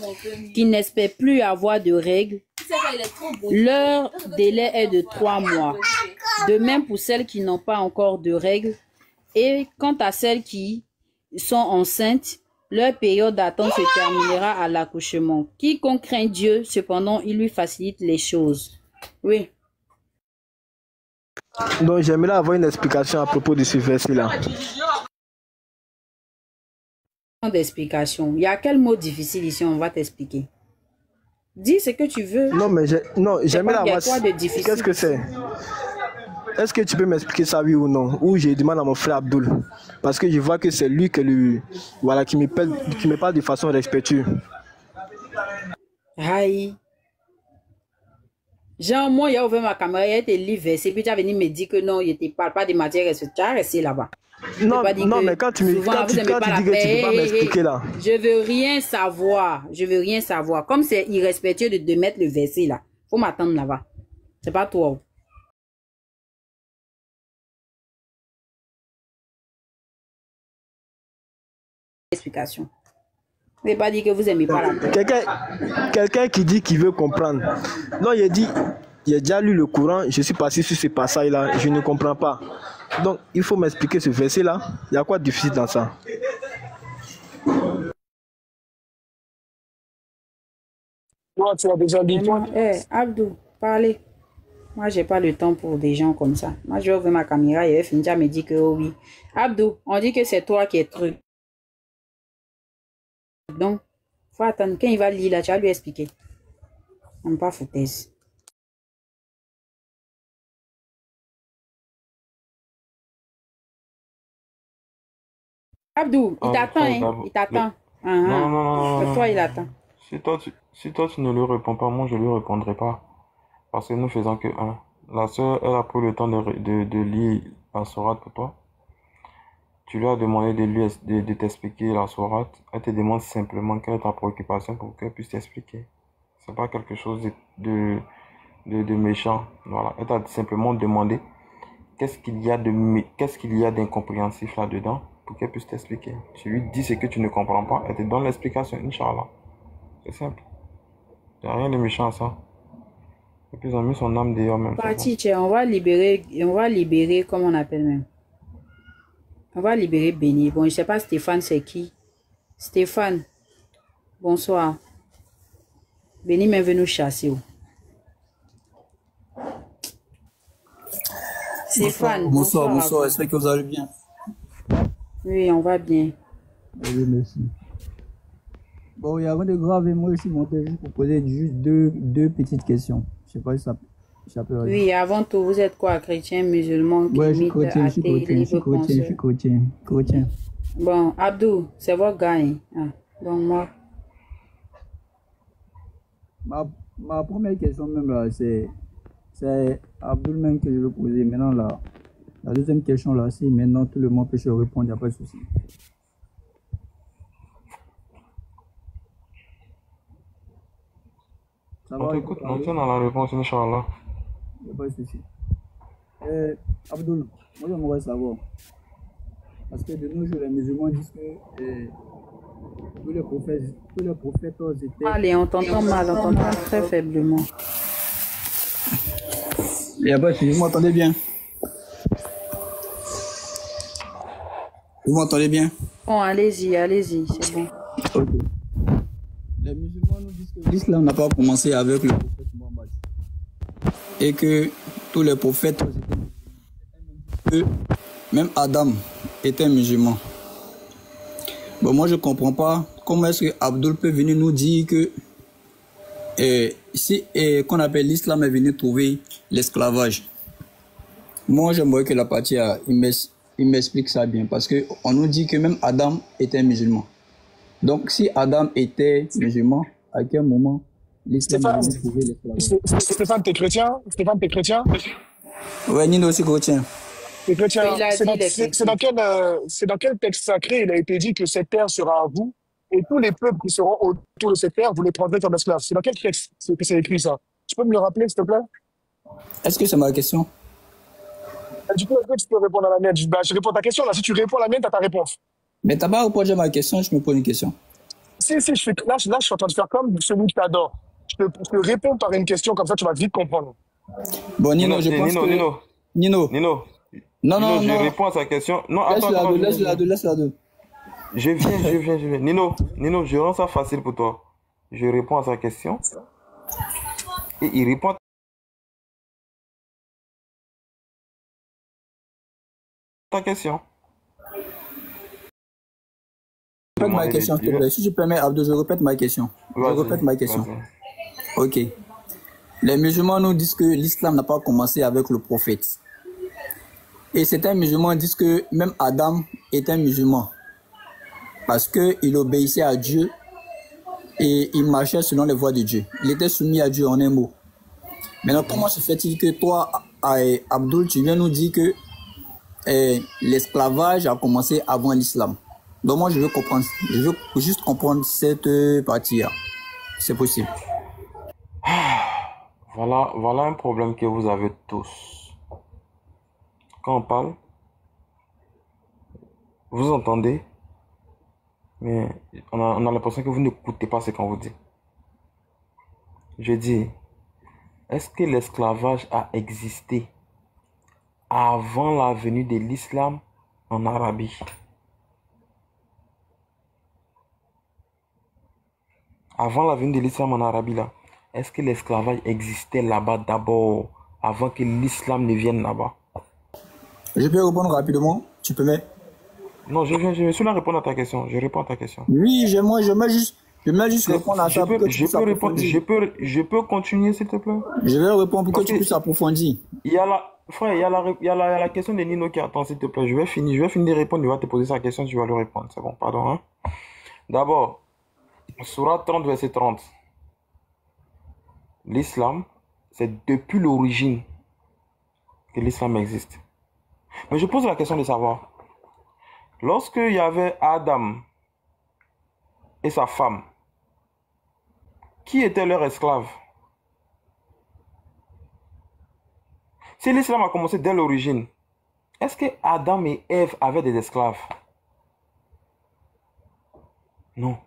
qui n'espèrent plus avoir de règles, leur délai est de 3 mois. De même pour celles qui n'ont pas encore de règles. Et quant à celles qui sont enceintes, leur période d'attente se terminera à l'accouchement. Quiconque craint Dieu, cependant, il lui facilite les choses. Oui. Donc, j'aimerais avoir une explication à propos de ce verset-là. D'explication. Il y a quel mot difficile ici, on va t'expliquer. Dis ce que tu veux. Non, mais j'aimerais avoir... Qu'est-ce que c'est? Est-ce que tu peux m'expliquer ça, oui ou non? Ou je demande à mon frère Abdul. Parce que je vois que c'est lui qui me parle de façon respectueuse. Aïe. Genre, moi, j'ai ouvert ma caméra, il y a été livré, et puis tu as venu me dire que non, il ne te parle pas de matière respectueuse. Tu as resté là-bas. Non, mais quand tu dis que tu ne peux pas m'expliquer là. Je veux rien savoir. Je veux rien savoir. Comme c'est irrespectueux de mettre le verset là. Faut m'attendre là-bas. C'est pas toi. Explication. Vous n'avez pas dit que vous n'aimez pas la paix. Quelqu'un qui dit qu'il veut comprendre. Non, il a dit, il a déjà lu le Coran, je suis passé sur ce passage-là, je ne comprends pas. Donc, il faut m'expliquer ce verset-là. Il y a quoi de difficile dans ça? Moi, tu as déjà dit toi. Abdou, parlez. Moi, j'ai pas le temps pour des gens comme ça. Moi, je vais ouvrir ma caméra et Finja me dit que oh oui. Abdou, on dit que c'est toi qui es truc. Donc, faut attendre. Quand il va lire là, tu vas lui expliquer. On pas foutaise. Abdou, il t'attend, hein? Il t'attend. Non. Toi, il attend. Si toi, tu ne lui réponds pas, moi, je ne lui répondrai pas. Parce que nous faisons que un. La soeur, elle a pris le temps de lire la sourate pour toi. Tu lui as demandé de t'expliquer la sourate. Elle te demande simplement quelle est ta préoccupation pour qu'elle puisse t'expliquer. C'est pas quelque chose de méchant. Voilà. Elle t'a simplement demandé qu'est-ce qu'il y a d'incompréhensif là-dedans pour qu'elle puisse t'expliquer. Tu lui dis ce que tu ne comprends pas, elle te donne l'explication, Inch'Allah. C'est simple. Il n'y a rien de méchant à ça. Et puis ils ont mis son âme dehors même. Parti, on va libérer, comment on appelle même. On va libérer Béni. Bon, je sais pas Stéphane c'est qui. Stéphane, bonsoir. Béni même veut nous chasser. Stéphane, bonsoir. J'espère que vous allez bien. Oui, on va bien. Oui, merci. Bon, il y a rien de grave et moi je suis monté juste pour poser juste deux petites questions. Je sais pas si ça peut aller. Oui, avant tout, vous êtes quoi, chrétien, musulman, ouais, je suis chrétien. Bon, Abdou, c'est votre gars. Hein? Ah, donc moi. Ma première question même là, c'est Abdoul même que je veux poser. Maintenant là, la deuxième question là, si maintenant tout le monde peut se répondre, il n'y a pas de souci. On t'écoute, on tient dans la réponse, Inch'Allah. Il n'y a pas de souci. Abdoul, moi j'aimerais savoir. Parce que de nos jours, les musulmans disent que tous les prophètes étaient... Allez, on t'entend mal, on t'entend très faiblement. Il n'y a pas de souci, vous m'entendez bien? Vous m'entendez bien? Bon, allez-y, c'est bon. Ok. Les musulmans nous disent que l'islam n'a pas commencé avec le prophète Mohammed. Et que tous les prophètes étaient même Adam était musulman. Bon, moi je ne comprends pas comment est-ce que Abdoul peut venir nous dire que qu'on appelle l'islam est venu trouver l'esclavage. Moi j'aimerais que la partie il m'explique ça bien parce qu'on nous dit que même Adam était musulman. Donc si Adam était musulman, à quel moment l'islam a venu trouver l'esclavage? Stéphane, t'es chrétien? Ouais, Nino aussi chrétien. C'est dans quel texte sacré il a été dit que cette terre sera à vous et tous les peuples qui seront autour de cette terre, vous les prendrez comme esclaves? C'est dans quel texte que c'est écrit ça? Tu peux me le rappeler, s'il te plaît? Est-ce que c'est ma question? Du coup, est-ce que tu peux répondre à la mienne? Je réponds à ta question. Là, si tu réponds à la mienne, tu as ta réponse. Mais tu n'as pas répondu à ma question, je me pose une question. Si, là, je suis en train de faire comme celui qui t'adore. Je te réponds par une question, comme ça, tu vas vite comprendre. Bon, Nino, je pense que... Nino. Non. Je réponds à sa question. Non, laisse-la deux. Je viens. Nino, je rends ça facile pour toi. Je réponds à sa question. Et il répond à ta question. Répète ma question, s'il te plaît. Si tu permets, Abdou, je répète ma question. Ok. Les musulmans nous disent que l'islam n'a pas commencé avec le prophète. Et certains musulmans disent que même Adam était musulman. Parce qu'il obéissait à Dieu et il marchait selon les voies de Dieu. Il était soumis à Dieu en un mot. Maintenant, comment se fait-il que toi, Abdoul, tu viens nous dire que l'esclavage a commencé avant l'islam? Donc moi, je veux comprendre. Je veux juste comprendre cette partie-là. C'est possible. Voilà un problème que vous avez tous. Quand on parle, vous entendez, mais on a l'impression que vous n'écoutez pas ce qu'on vous dit. Je dis, est-ce que l'esclavage a existé avant la venue de l'islam en Arabie? Avant la venue de l'islam en Arabie, là, est-ce que l'esclavage existait là-bas d'abord, avant que l'islam ne vienne là-bas? Je peux répondre rapidement, tu peux mettre? Non, je suis là répondre à ta question. Je réponds à ta question. Oui, je vais juste répondre à ça. Je peux continuer, s'il te plaît? Je vais répondre pour que tu puisses approfondir. Il y a la question de Nino qui attend, s'il te plaît. Je vais finir de répondre. Il va te poser sa question, tu vas lui répondre. C'est bon, pardon. Hein? D'abord, Sourate 30, verset 30. L'islam, c'est depuis l'origine que l'islam existe. Mais je pose la question de savoir, lorsqu'il y avait Adam et sa femme qui étaient leurs esclaves? Si l'islam a commencé dès l'origine, est-ce que Adam et Ève avaient des esclaves? Non.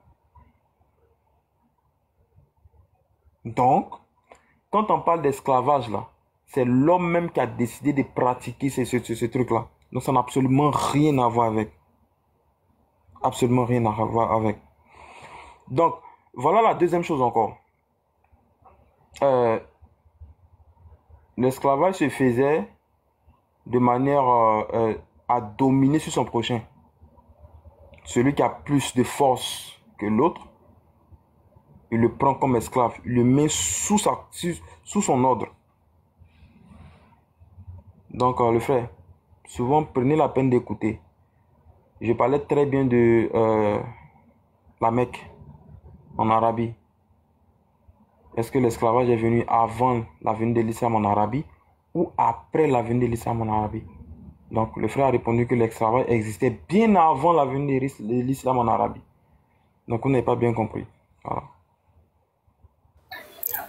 Donc, quand on parle d'esclavage, là, c'est l'homme même qui a décidé de pratiquer ce truc-là. Donc, ça n'a absolument rien à voir avec. Absolument rien à voir avec. Donc, voilà la deuxième chose encore. L'esclavage se faisait de manière à dominer sur son prochain. Celui qui a plus de force que l'autre, il le prend comme esclave, il le met sous son ordre. Donc, le frère, souvent, prenez la peine d'écouter. Je parlais très bien de la Mecque, en Arabie. Est-ce que l'esclavage est venu avant la venue de l'islam en Arabie ou après la venue de l'islam en Arabie? Donc, le frère a répondu que l'esclavage existait bien avant la venue de l'islam en Arabie. Donc, vous n'avez pas bien compris. Voilà.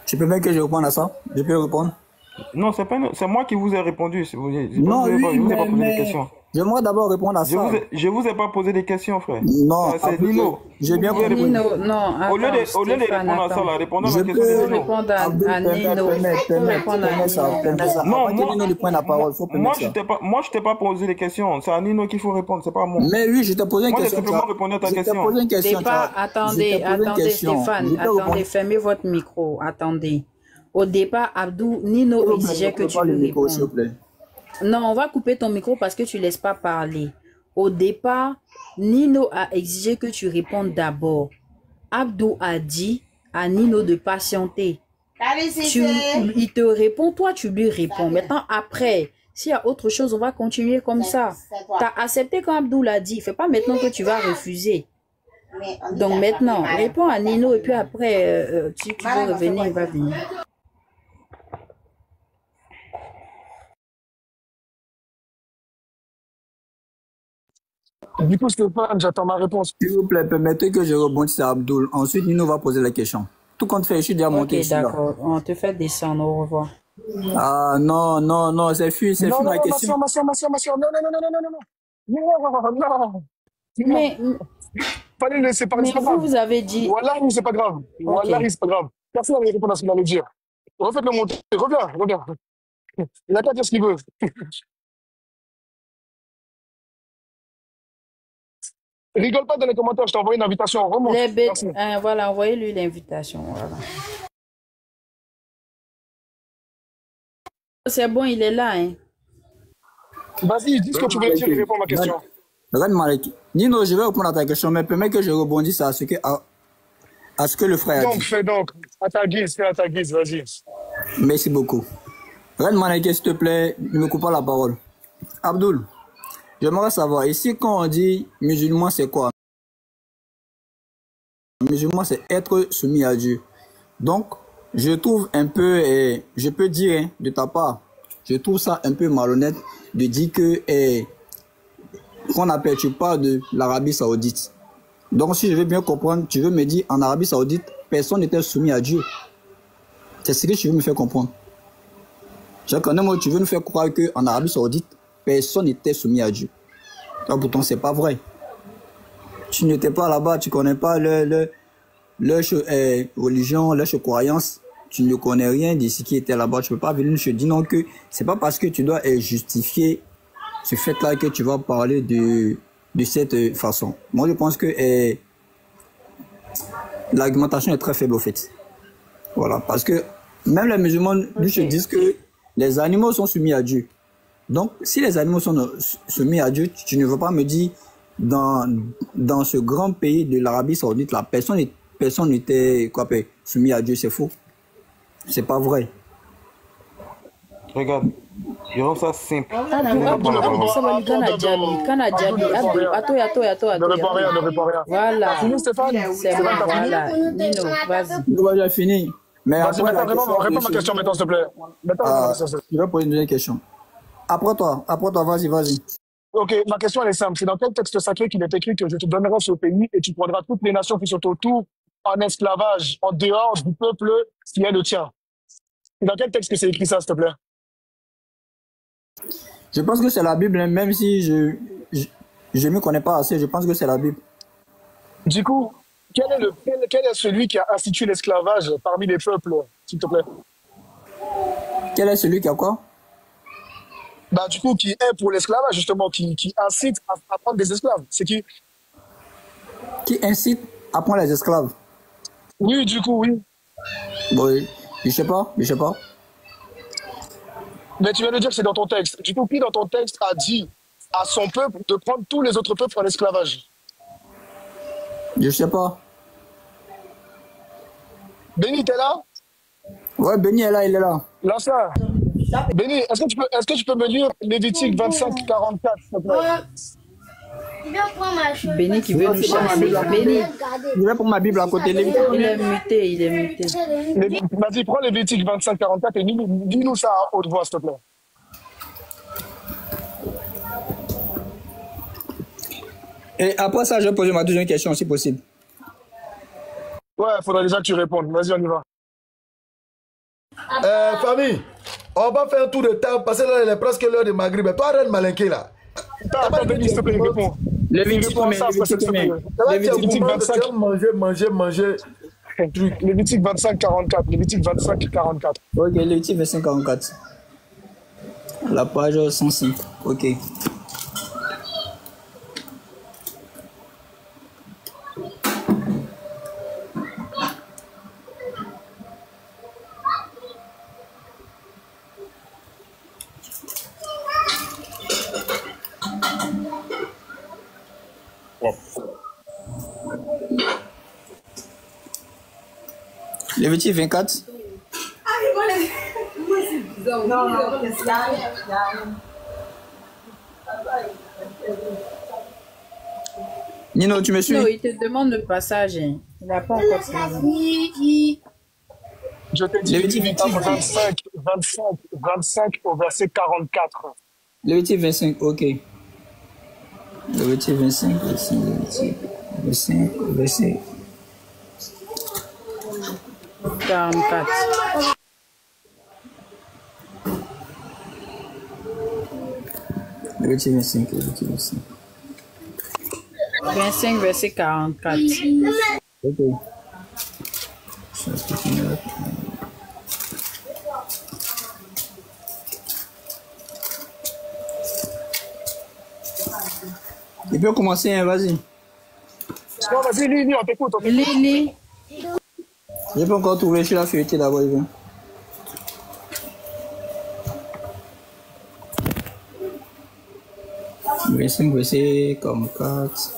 Tu peux mettre que je réponde à ça? Je peux répondre? Non, c'est moi qui vous ai répondu. Non, je ne vous ai pas posé des questions. J'aimerais d'abord répondre à ça. Je vous ai pas posé des questions, frère. Non, c'est Nino. J'ai bien compris. Nino, non, attends, au lieu de répondre à ça, là, répondez à la question de Nino. Répondre à Nino. Non, moi, je t'ai pas posé des questions. C'est à Nino qu'il faut répondre, c'est pas à moi. Mais oui, je t'ai posé une question. Moi, j'ai simplement répondu à ta question. Attendez, Stéphane, attendez, fermez votre micro. Attendez. Au départ, Abdou, Nino exigeait que tu lui répondes. Non, on va couper ton micro parce que tu ne laisses pas parler. Au départ, Nino a exigé que tu répondes d'abord. Abdou a dit à Nino de patienter. Il te répond, toi tu lui réponds. Maintenant, après, s'il y a autre chose, on va continuer comme ça. Tu as accepté quand Abdou l'a dit. Fais pas maintenant que tu vas refuser. Donc maintenant, réponds à Nino et puis après, tu veux revenir, il va venir. Du coup, Stéphane, j'attends ma réponse. S'il vous plaît, permettez que je rebondisse à Abdoul. Ensuite, Nino va poser la question. Tout compte fait, je suis déjà monté ici. D'accord, on te fait descendre, au revoir. Ah non, c'est fui ma question. Ma soeur, non. Mais fallait le laisser parler. Mais vous avez dit... Wallahi, c'est pas grave. Wallahi, c'est pas grave. Personne n'avait répondu à ce qu'il allait dire. Refaites-le monter. Reviens. Il n'a qu'à dire ce qu'il veut. Rigole pas dans les commentaires, je t'ai envoyé une invitation. Remonte. Voilà, envoyez-lui l'invitation. Voilà. C'est bon, il est là. Hein. Vas-y, dis ce que tu veux dire, réponds à ma question. Regarde, Malek. Nino, je vais répondre à ta question, mais permets que je rebondisse à ce que le frère a dit. Fais donc. À ta guise, vas-y. Merci beaucoup. Regarde, Malek, s'il te plaît, ne me coupe pas la parole. Abdoul. J'aimerais savoir, ici quand on dit musulman, c'est quoi? Musulman, c'est être soumis à Dieu. Donc, je trouve un peu, je peux dire de ta part, je trouve ça un peu malhonnête de dire que, qu'on appelle, tu parles de l'Arabie Saoudite. Donc, si je veux bien comprendre, tu veux me dire, en Arabie Saoudite, personne n'était soumis à Dieu. C'est ce que tu veux me faire comprendre. Je connais, moi, tu veux nous faire croire qu'en Arabie Saoudite, personne n'était soumis à Dieu. Donc, pourtant, c'est pas vrai. Tu n'étais pas là-bas, tu connais pas leur religion, leur croyance. Tu ne connais rien de ce qui était là-bas. Tu peux pas venir nous dire non que c'est pas parce que tu dois justifier ce fait-là que tu vas parler de cette façon. Moi, je pense que l'argumentation est très faible au fait. Voilà, parce que même les musulmans nous disent que les animaux sont soumis à Dieu. Donc, si les animaux sont soumis à Dieu, tu ne veux pas me dire, dans ce grand pays de l'Arabie Saoudite, là, personne n'était soumis à Dieu, c'est faux. C'est pas vrai. Regarde, je rends ça simple. Ne réponds rien. Voilà. Fini, Stéphane. Voilà. Nino, vas-y. Nous j'ai fini. Mais après, réponds à ma question maintenant, s'il te plaît. Je vais poser une deuxième question. Après toi, vas-y. Ok, ma question elle est simple. C'est dans quel texte sacré qu'il est écrit que je te donnerai ce pays et tu prendras toutes les nations qui sont autour en esclavage en dehors du peuple qui est le tien. Dans quel texte que c'est écrit ça, s'il te plaît? Je pense que c'est la Bible, hein, même si je ne me connais pas assez, je pense que c'est la Bible. Du coup, quel est celui qui a institué l'esclavage parmi les peuples, s'il te plaît? Quel est celui qui a quoi? Bah, du coup, qui est pour l'esclavage, justement, qui incite à prendre des esclaves. C'est qui? Qui incite à prendre les esclaves? Oui, du coup, oui. Bon, je sais pas. Mais tu viens de dire que c'est dans ton texte. Du coup, qui dans ton texte a dit à son peuple de prendre tous les autres peuples en esclavage? Je sais pas. Béni, t'es là? Ouais, Béni est là, il est là. Là, ça. Béni, est-ce que tu peux me lire Lévitique 25, 44, s'il te plaît? Béni qui veut nous chasser. Béni. Je vais prendre ma Bible à côté. Il est muté. Vas-y, prends Lévitique 25, 44 et dis-nous ça à haute voix, s'il te plaît. Et après ça, je vais poser ma deuxième question, si possible. Ouais, il faudrait déjà que tu répondes. Vas-y, on y va. Famille, on va faire un tour de table parce que là, il est presque l'heure de Maghreb. Toi, arrête malinquer là. Attends, Béni, s'il te plaît, réponds. Lévitique 25. Manger. Lévitique 25, 44. Lévitique 25, 44. Ok, Lévitique 25, 44. La page 105. Ok. Lévitique 24. Nino, tu me suis? Non, il te demande le passage. Il n'a pas encore fini. Je te dis Lévitique 25 au verset 44. Lévitique 25, ok. Lévitique 25, verset 44. Lévitique 25, 25, verset 44. Ok. Il peut commencer, hein, vas-y. Non, vas-y, lis, on t'écoute. Lis. J'ai pas encore trouvé, je suis la feuilleté d'abord, il vient. Verset 44.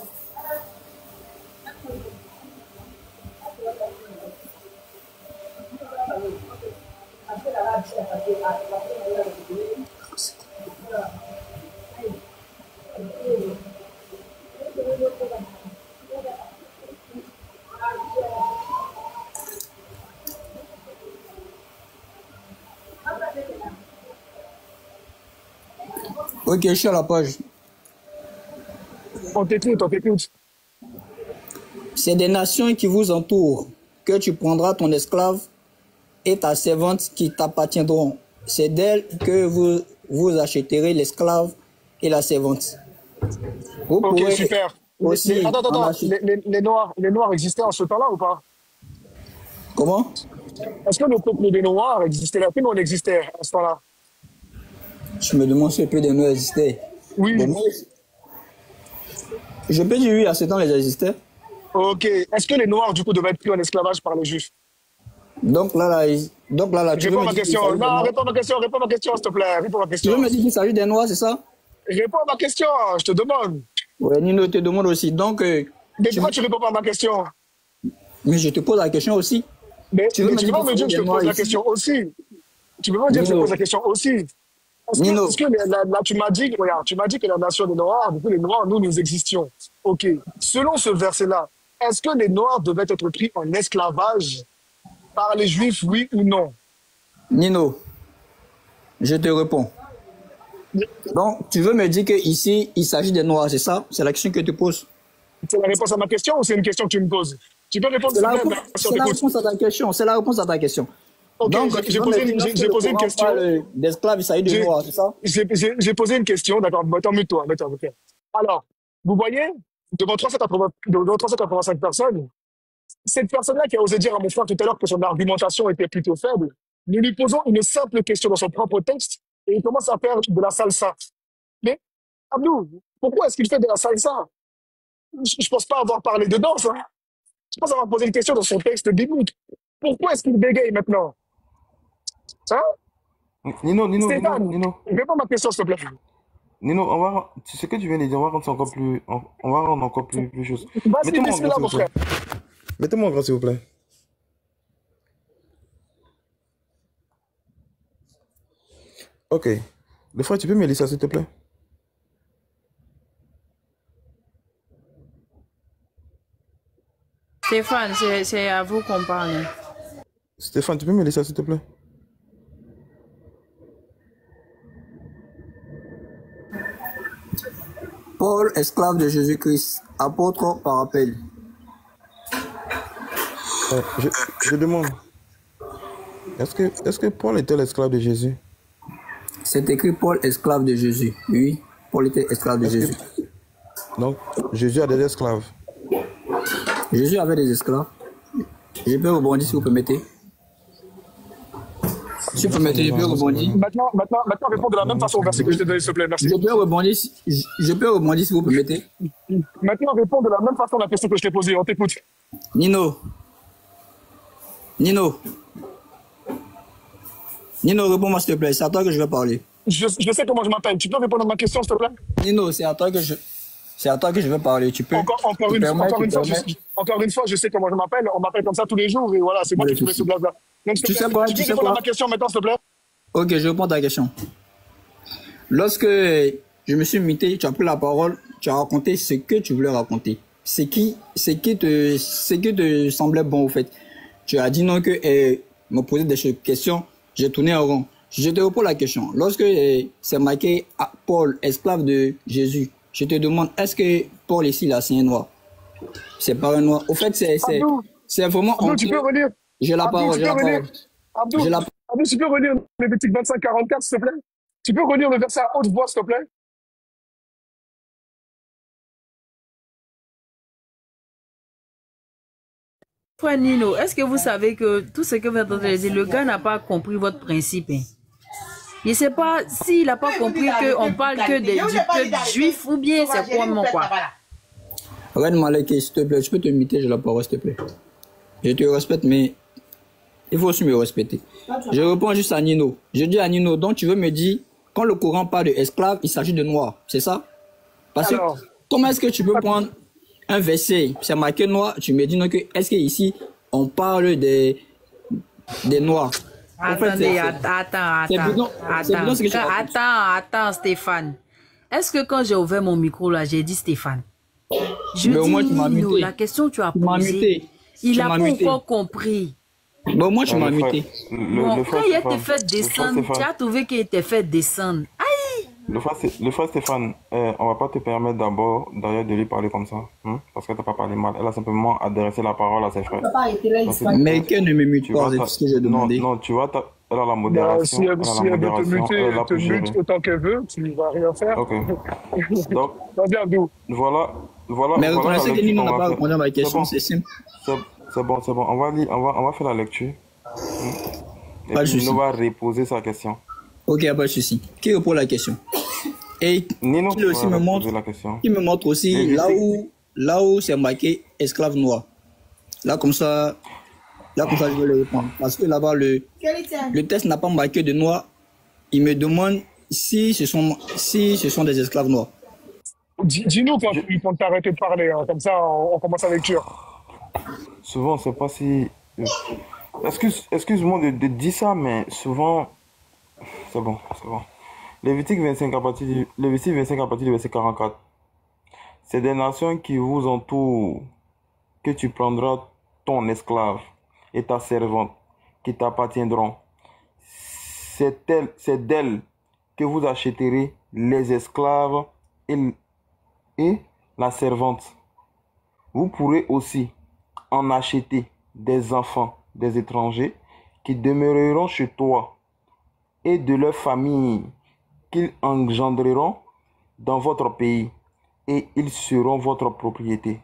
Ok, je suis à la page. On t'écoute. C'est des nations qui vous entourent que tu prendras ton esclave et ta servante qui t'appartiendront. C'est d'elle que vous achèterez l'esclave et la servante. Vous ok, super. Aussi attends. Les Noirs existaient en ce temps-là ou pas? Comment? Est-ce que le peuple des Noirs existait là? Comment on existait à ce temps-là? Je me demande si le peuple des Noirs existait. Oui. Bon, moi, je peux dire oui, à ce temps, ils existaient. Ok. Est-ce que les Noirs, du coup, devaient être pris en esclavage par les Juifs? Donc là, tu réponds à ma question. Non, réponds à ma question, s'il te plaît. Réponds à ma question. Tu veux me dire qu'il s'agit des Noirs, c'est ça? Réponds à ma question, je te demande. Ouais, Nino te demande aussi. Donc, mais pourquoi tu réponds pas à ma question? Mais je te pose la question aussi. Mais tu peux pas me dire que je te pose la question aussi. Tu peux pas me dire que je te pose la question aussi. Parce que là, tu m'as dit que la nation des Noirs, du coup, les Noirs, nous existions. Ok. Selon ce verset-là, est-ce que les Noirs devaient être pris en esclavage par les Juifs, oui ou non? Nino, je te réponds. Donc, tu veux me dire qu'ici, il s'agit des Noirs, c'est ça? C'est la question que tu poses. C'est la réponse à ma question ou c'est une question que tu me poses? Tu peux répondre. C'est la réponse à ta question. C'est la réponse à ta question. Ok, Donc, j'ai posé une question. D'esclaves, il s'agit de noirs, c'est ça? J'ai posé une question, d'accord, mets-toi. Alors, vous voyez, devant 385 personnes, cette personne-là qui a osé dire à mon frère tout à l'heure que son argumentation était plutôt faible, nous lui posons une simple question dans son propre texte et il commence à faire de la salsa. Mais, Abdou, pourquoi est-ce qu'il fait de la salsa? Je ne pense pas avoir parlé de danse. Hein. Je pense avoir posé une question dans son texte biblique. Pourquoi est-ce qu'il bégaye maintenant? Hein? Nino, réponds à ma question, s'il te plaît. Nino, ce que tu viens de dire, on va rendre encore plus, on va rendre encore plus chose. Mettez-moi mon frère. Mettez-moi en gras, s'il vous plaît. Ok. Le frère, tu peux me lire ça, s'il te plaît? Stéphane, c'est à vous qu'on parle. Stéphane, tu peux me lire ça, s'il te plaît? Paul, esclave de Jésus-Christ, apôtre par appel. Je demande, est-ce que Paul était l'esclave de Jésus? C'est écrit Paul, esclave de Jésus. Oui, Paul était esclave de Jésus. Donc, Jésus a des esclaves. Jésus avait des esclaves. Je peux rebondir si vous permettez. Si vous permettez, je peux rebondir. Maintenant, réponds de la même façon au verset que je t'ai donné, s'il te plaît. Merci. Je peux rebondir si vous permettez. Maintenant, réponds de la même façon à la question que je t'ai posée. On t'écoute. Nino, réponds-moi s'il te plaît. C'est à toi que je vais parler. Je sais comment je m'appelle. Tu peux répondre à ma question, s'il te plaît? Nino, c'est à toi que je vais parler. Tu peux. Encore une fois, je sais comment je m'appelle. On m'appelle comme ça tous les jours et voilà, c'est moi qui te mets ce blague-là. Donc, tu peux répondre à ma question maintenant, s'il te plaît? Ok, je réponds à ta question. Lorsque je me suis muté, tu as pris la parole, tu as raconté ce que tu voulais raconter. Ce qui te semblait bon, au fait. Tu as dit non que me poser des questions, j'ai tourné en rond. Je te réponds la question. Lorsque c'est marqué Paul, esclave de Jésus, je te demande, est-ce que Paul ici, là, c'est un noir? C'est pas un noir. Au fait, c'est vraiment... Abdou, tu peux relire? J'ai la parole, Abdou, tu peux relire Lévitique 25-44, s'il te plaît? Tu peux relire le verset à haute voix, s'il te plaît? Frère Nino, est-ce que vous savez que tout ce que vous êtes en train de dire, le gars n'a pas compris votre principe? Hein? Je ne sais pas s'il n'a pas compris qu'on parle que du peuple juif ou bien c'est quoi, mon quoi. Reine Maleke, s'il te plaît, je peux te imiter, j'ai la parole, s'il te plaît. Je te respecte, mais il faut aussi me respecter. Je réponds juste à Nino. Je dis à Nino, donc tu veux me dire, quand le Coran parle d'esclaves, il s'agit de noirs, c'est ça? Parce que comment est-ce que tu peux prendre un verset, c'est marqué noir, tu me dis non que, est-ce qu'ici, on parle des noirs? Attendez, attends, Stéphane. Est-ce que quand j'ai ouvert mon micro là, j'ai dit Stéphane? Je dis Nino, la question que tu as posée, il n'a pas encore compris. Bon, moi, tu m'as muté. Bon, quand il était fait descendre, tu as trouvé qu'il était fait descendre. Aïe! Le frère Stéphane, on va pas te permettre d'abord d'ailleurs de lui parler comme ça, hein, parce que tu n'as pas parlé mal. Elle a simplement adressé la parole à ses frères. Mais qu'elle ne me mute pas, c'est ce que j'ai demandé. Non, tu vois, elle a la modération. Si elle veut te muter autant qu'elle veut, tu ne vas rien faire. Ok. Donc, voilà. Mais reconnaissez que Nino n'a pas répondu à ma question, c'est simple. C'est bon. On va faire la lecture. Et puis Nino va reposer sa question. Ok, pas de souci. Qui répond la question? Et Nino, il aussi me montre aussi là où c'est marqué esclave noir. Là comme ça je vais le répondre. Parce que là-bas le texte n'a pas marqué de noir. Il me demande si ce sont des esclaves noirs. Dis-nous quand t'arrêtes de parler, hein. Comme ça on commence la lecture. Souvent, c'est pas si... Excuse-moi de dire ça, mais souvent... C'est bon. Lévitique 25 à partir du verset 44. C'est des nations qui vous entourent que tu prendras ton esclave et ta servante qui t'appartiendront. C'est d'elles que vous achèterez les esclaves et la servante. Vous pourrez aussi en acheter des enfants des étrangers qui demeureront chez toi et de leurs familles qu'ils engendreront dans votre pays, et ils seront votre propriété.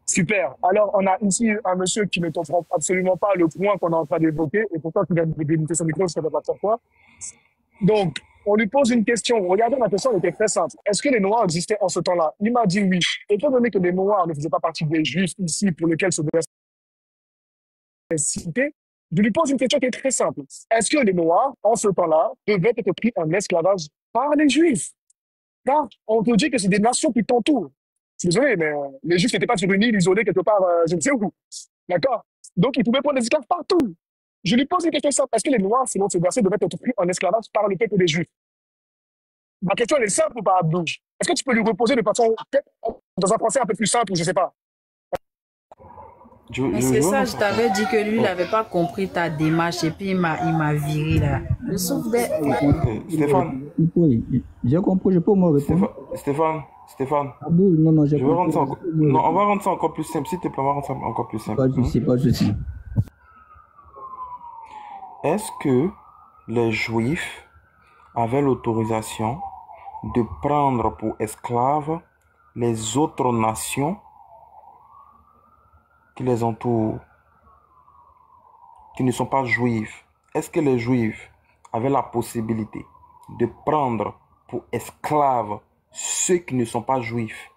Super. Alors, on a ici un monsieur qui ne comprend absolument pas le point qu'on est en train d'évoquer, et pourtant, tu viens de délimiter son micro, je ne sais pas pourquoi. Donc, on lui pose une question. Regardez, la question était très simple. Est-ce que les Noirs existaient en ce temps-là? Il m'a dit oui. Étant donné que les Noirs ne faisaient pas partie des Juifs ici pour lesquels ce verset est cité, je lui pose une question qui est très simple. Est-ce que les Noirs, en ce temps-là, devaient être pris en esclavage par les Juifs? Car on te dit que c'est des nations qui t'entourent. Je suis désolé, mais les Juifs n'étaient pas sur une île isolée quelque part, je ne sais où. D'accord? Donc, ils pouvaient prendre des esclaves partout. Je lui pose une question simple. Est-ce que les Noirs, selon ce verset, devaient être pris en esclavage par le peuple des Juifs? Ma question, elle est simple ou pas, Abdou? Est-ce que tu peux lui reposer de façon, dans un français un peu plus simple, ou je ne sais pas? Mais c'est ça, je t'avais dit que lui, il n'avait pas compris ta démarche et puis il m'a viré là. Le souffle Stéphane. J'ai compris, je peux me répondre. Stéphane. Abdou, non, j'ai compris. Non, on va rendre ça encore plus simple. S'il te plaît, on va rendre ça encore plus simple. Pas de souci, pas de souci. Est-ce que les Juifs avaient l'autorisation de prendre pour esclaves les autres nations qui les entourent, qui ne sont pas juifs? Est-ce que les Juifs avaient la possibilité de prendre pour esclaves ceux qui ne sont pas juifs?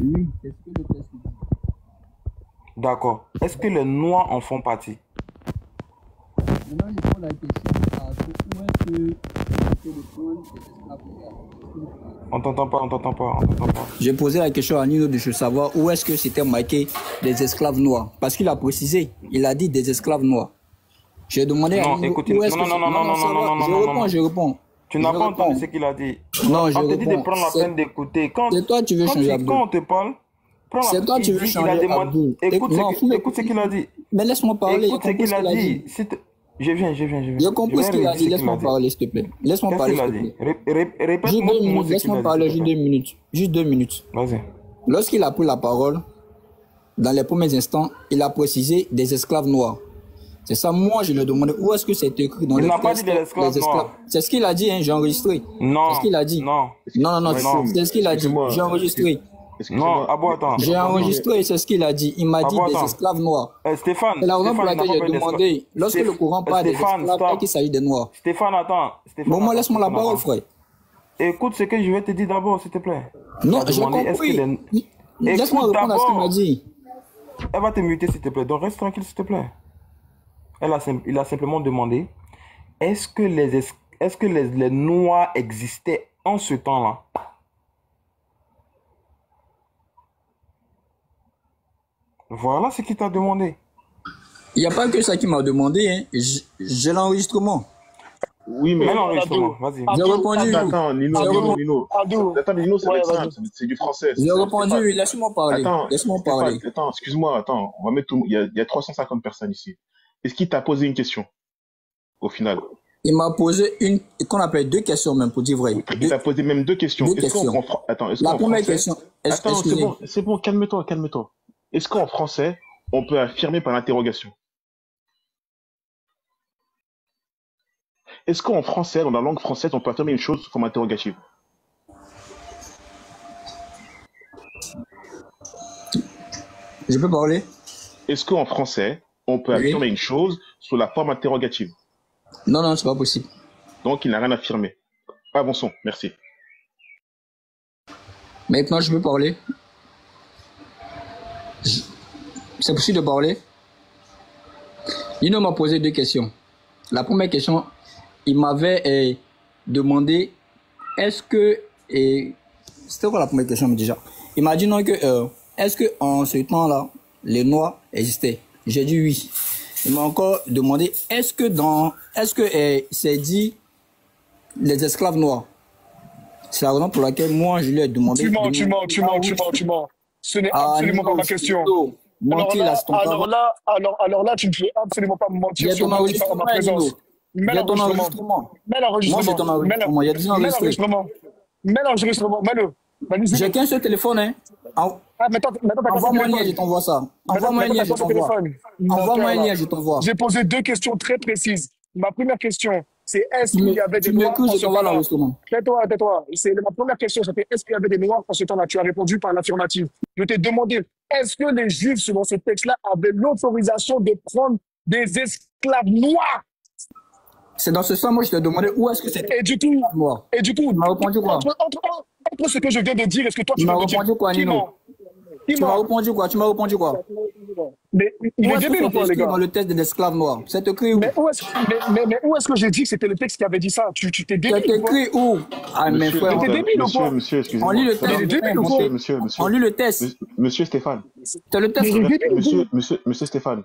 Oui, c'est ce que le texte dit. D'accord. Est-ce que les Noirs en font partie? Maintenant, je pose la question à où est-ce que le prendre des esclaves? On t'entend pas. J'ai posé la question à Nino de savoir où est-ce que c'était marqué des esclaves noirs. Parce qu'il a précisé, il a dit des esclaves noirs. J'ai demandé à Nino où est-ce que... Je réponds. Tu n'as pas entendu ce qu'il a dit. Non, je réponds. On te dit de prendre la peine d'écouter. C'est toi tu veux changer, Abdou. Quand on te parle, c'est toi tu veux changer, Abdou. Écoute ce qu'il a dit. Mais laisse-moi parler. Écoute ce qu'il a dit. Je viens. J'ai compris ce qu'il a dit. Laisse-moi parler, s'il te plaît. Laisse-moi parler, s'il te plaît. Répète-moi. Juste 2 minutes. Laisse-moi parler, juste 2 minutes. Vas-y. Lorsqu'il a pris la parole, dans les premiers instants, il a précisé des esclaves noirs. C'est ça, moi, je lui demandais où est-ce que c'est écrit dans le texte. Il n'a pas dit des esclaves noirs. C'est ce qu'il a dit, hein, j'ai enregistré. Non. C'est ce qu'il a dit. Non, c'est ce qu'il a dit. J'ai enregistré. Non, attends. J'ai enregistré, c'est ce qu'il a dit. Il m'a dit des esclaves noirs. Stéphane. C'est la raison pour laquelle j'ai demandé, lorsque le courant parle des esclaves, qu'il s'agit des noirs. Stéphane, attends. Bon, moi, laisse-moi la parole, frère. Écoute ce que je vais te dire d'abord, s'il te plaît. Non, j'ai compris. Laisse-moi répondre à ce qu'il m'a dit. Elle va te muter, s'il te plaît. Donc, reste tranquille, s'il te plaît. Il a simplement demandé, est-ce que les Noirs existaient en ce temps-là? Voilà ce qu'il t'a demandé. Il n'y a pas que ça qui m'a demandé, hein. J'ai l'enregistrement. Oui, mais l'enregistrement, vas-y. J'ai répondu. Attends, Nino. Attends, Nino, c'est du français. J'ai répondu, laisse-moi parler. Laisse-moi parler. Attends, excuse-moi, on va mettre tout. Il y a 350 personnes ici. Est-ce qu'il t'a posé une question au final? Il m'a posé qu'on appelle 2 questions même, pour dire vrai. Il t'a posé même 2 questions. Attends, la première question. Attends, c'est bon, calme-toi. Est-ce qu'en français, on peut affirmer par l'interrogation? Est-ce qu'en français, dans la langue française, on peut affirmer une chose comme interrogative? Je peux parler? Est-ce qu'en français, on peut affirmer une chose sous la forme interrogative? Non, c'est pas possible. Donc, il n'a rien affirmé. Avançons, merci. Maintenant, je peux parler? C'est possible de parler? Nino m'a posé 2 questions. La première question, il m'avait demandé, est-ce que... c'était quoi la première question déjà? Il m'a dit non que... est-ce qu'en ce temps-là, les Noirs existaient? J'ai dit oui. Il m'a encore demandé, est-ce que c'est dit les esclaves noirs? C'est la raison pour laquelle moi, je lui ai demandé... Tu mens. Ce n'est absolument pas ma question. Alors là, tu ne peux absolument pas me mentir sur ma présence. Mets l'enregistrement. Mets l'enregistrement. Mets l'enregistrement. Mets-le. J'ai qu'un seul téléphone, hein. Envoie-moi un lien, je t'envoie ça. Envoie-moi un lien, je t'envoie. Envoie-moi un lien, je t'envoie. J'ai posé 2 questions très précises. Ma première question, c'est est-ce qu'il y avait des noirs en ce temps-là? Tais-toi. Ma première question, c'était est-ce qu'il y avait des noirs en ce temps-là? Tu as répondu par l'affirmative. Je t'ai demandé, est-ce que les Juifs, selon ce texte-là, avaient l'autorisation de prendre des esclaves noirs? C'est dans ce sens, moi, je te demandais où est-ce que c'était. Et du coup, tu m'as répondu quoi? Entre ce que je viens de dire, est-ce que toi, tu m'as répondu quoi, Nino? Tu m'as répondu quoi? Mais il est débile ou quoi, les gars? Dans le test de l'esclave noir. C'est écrit où? Mais où est-ce que j'ai dit que c'était le texte qui avait dit ça? Tu t'es débile. C'est écrit où? Ah, mais frère, t'es débile ou quoi? Monsieur, excusez-moi. On lit le test. Monsieur. On lit le test. Monsieur Stéphane. C'est le test. Monsieur Stéphane.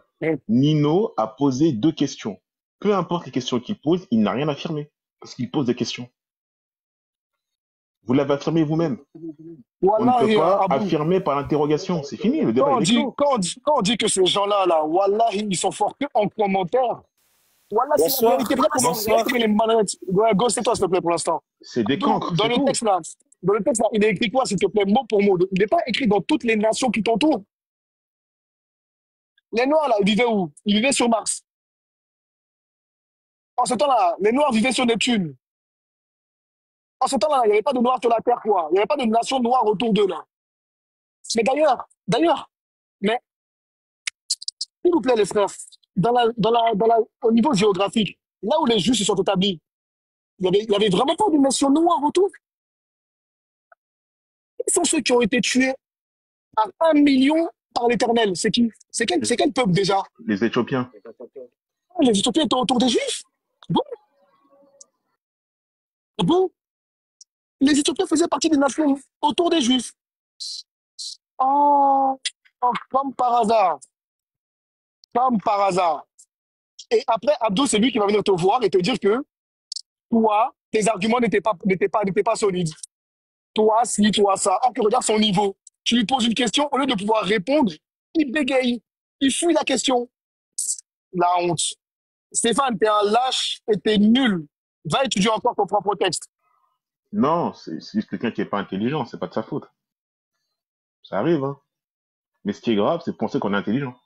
Nino a posé 2 questions. Peu importe les questions qu'il pose, il n'a rien affirmé. Parce qu'il pose des questions. Vous l'avez affirmé vous-même. On ne peut pas affirmer par l'interrogation. C'est fini, le débat est clos. Quand on dit que ces gens-là, Wallahi, ils sont forts que en commentaire. Wallah, c'est la vérité. Go, c'est toi, s'il te plaît, pour l'instant. C'est des cancres. Dans le texte, là, il est écrit quoi, s'il te plaît, mot pour mot? Il n'est pas écrit dans toutes les nations qui t'entourent. Les Noirs, là, ils vivaient où? Ils vivaient sur Mars. En ce temps-là, les Noirs vivaient sur Neptune. En ce temps-là, il n'y avait pas de Noirs sur la Terre, quoi. Il n'y avait pas de nation noire autour d'eux, là. Mais d'ailleurs, mais, s'il vous plaît, les frères, au niveau géographique, là où les Juifs se sont établis, il y avait vraiment pas de nation noire autour. Quels sont ceux qui ont été tués à 1 million par l'Éternel? C'est qui? C'est quel peuple, déjà? Les Éthiopiens. Les Éthiopiens étaient autour des Juifs? Bon, les Éthiopiens faisaient partie des nations autour des Juifs. Oh, comme par hasard. Et après, Abdou, c'est lui qui va venir te voir et te dire que toi, tes arguments n'étaient pas solides. Toi, si, toi, ça. Or que regarde son niveau. Tu lui poses une question, au lieu de pouvoir répondre, il bégaye. Il fuit la question. La honte. Stéphane, t'es un lâche et t'es nul. Va étudier encore ton propre texte. Non, c'est juste quelqu'un qui n'est pas intelligent, c'est pas de sa faute. Ça arrive, hein. Mais ce qui est grave, c'est de penser qu'on est intelligent.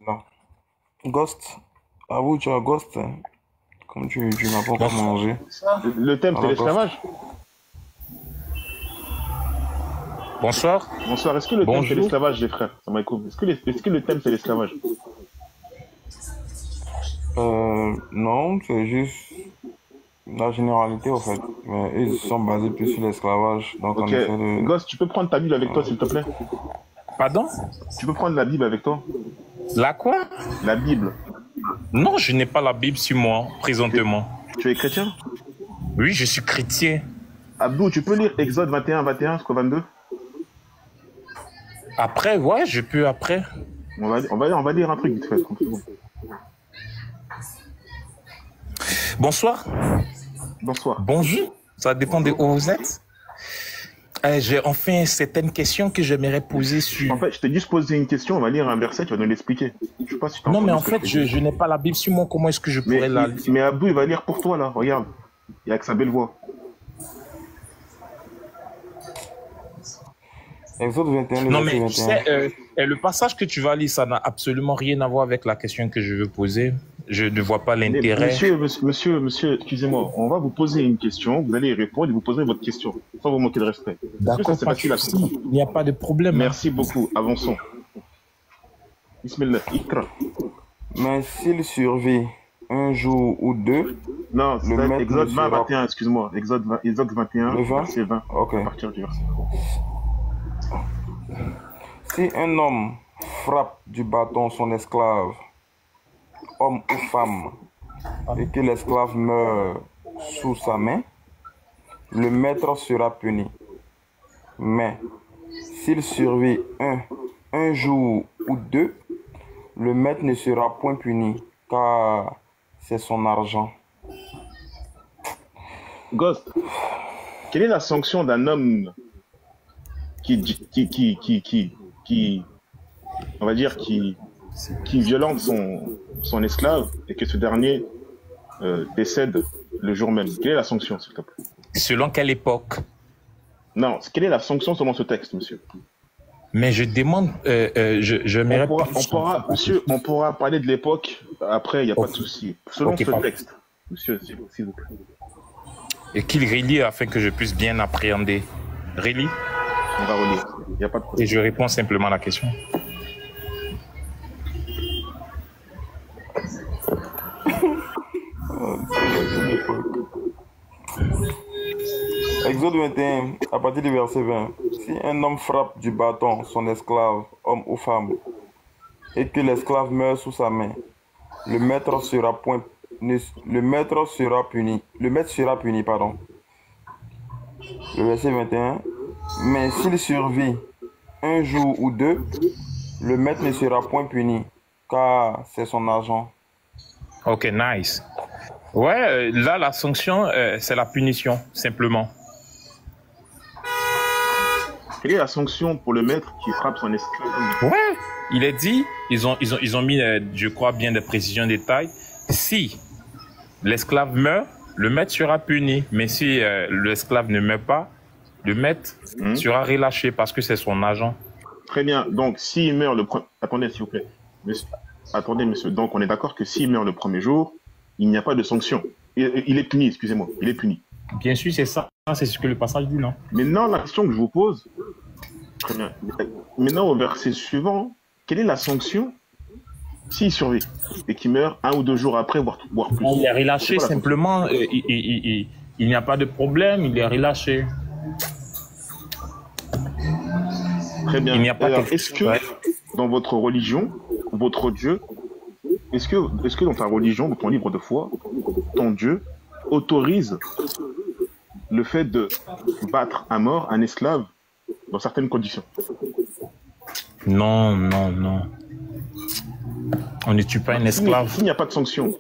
Non. Ghost, avoue, tu as Ghost, hein. Comme tu n'as pas encore mangé. Le thème, c'est l'esclavage. Bonsoir. Bonsoir. Est-ce que le thème, c'est l'esclavage, les frères? Ça m'écoute. Est-ce que le thème, c'est l'esclavage? Non, c'est juste la généralité, en fait. Mais ils sont basés plus sur l'esclavage. Donc, ok. Gosse, tu peux prendre ta Bible avec toi, s'il te plaît? Pardon? Tu peux prendre la Bible avec toi? La quoi? La Bible. Non, je n'ai pas la Bible sur moi, présentement. Tu es chrétien? Oui, je suis chrétien. Abdou, tu peux lire Exode 21 jusqu'au 22? Après, ouais, je peux après. On va lire un truc vite fait. Bonsoir. Bonsoir. Bonjour. Ça dépend de où vous êtes. J'ai enfin certaines questions que j'aimerais poser sur... En fait, je t'ai juste posé une question, on va lire un verset, tu vas nous l'expliquer. Je sais pas si non, mais en fait, je n'ai pas la Bible sur moi, comment est-ce que je pourrais la lire? Mais Abdou, il va lire pour toi, là, regarde. Il a que sa belle voix. Exode 21, non, mais tu sais, le passage que tu vas lire, ça n'a absolument rien à voir avec la question que je veux poser. Je ne vois pas l'intérêt. Monsieur, excusez-moi, on va vous poser une question, vous allez y répondre et vous poserez votre question, sans vous manquer de respect. D'accord, il n'y a pas de problème. Merci beaucoup, avançons. Bismillah, Ikra. Mais s'il survit un jour ou deux... Non, c'est Exode 20, 21, excuse-moi. Exode 21, verset 20. Ok. À partir du verset. Si un homme frappe du bâton son esclave, homme ou femme, et que l'esclave meurt sous sa main, le maître sera puni. Mais s'il survit un jour ou deux, le maître ne sera point puni, car c'est son argent. Ghost, quelle est la sanction d'un homme qui on va dire, qui violente son esclave et que ce dernier décède le jour même. Quelle est la sanction, s'il te plaît? Selon quelle époque? Non, quelle est la sanction selon ce texte, monsieur? Mais je demande, monsieur, on pourra parler de l'époque après, il n'y a pas de souci. Selon ce texte, monsieur, s'il vous plaît. Et qu'il relie afin que je puisse bien appréhender. Relie? On va relire, il n'y a pas de problème. Et je réponds simplement à la question. Exode 21, à partir du verset 20. Si un homme frappe du bâton son esclave, homme ou femme, et que l'esclave meurt sous sa main, le maître sera puni. Le maître sera puni, pardon. Le verset 21. Mais s'il survit un jour ou deux, le maître ne sera point puni, car c'est son argent. Ok, nice. Ouais, là, la sanction, c'est la punition, simplement. Quelle est la sanction pour le maître qui frappe son esclave? Ouais, il est dit, ils ont mis, je crois, bien de précisions de détail. Si l'esclave meurt, le maître sera puni. Mais si l'esclave ne meurt pas, le maître sera relâché parce que c'est son agent. Très bien. Donc, s'il meurt le premier... Attendez, s'il vous plaît. Attendez, monsieur. Donc, on est d'accord que s'il meurt le premier jour, il n'y a pas de sanction. Il est puni, excusez-moi. Il est puni. Bien sûr, c'est ça. C'est ce que le passage dit, non? Maintenant, la question que je vous pose... Très bien. Maintenant, au verset suivant, quelle est la sanction s'il survit et qu'il meurt 1 ou 2 jours après, voire plus? Il est relâché, simplement. Il n'y a pas de problème, il est relâché. Très bien. Est-ce que dans votre religion, votre Dieu, est-ce que dans ta religion, dans ton livre de foi, ton Dieu autorise le fait de battre à mort un esclave dans certaines conditions? Non, non, non. On ne tue pas un esclave. S'il n'y a pas de sanction,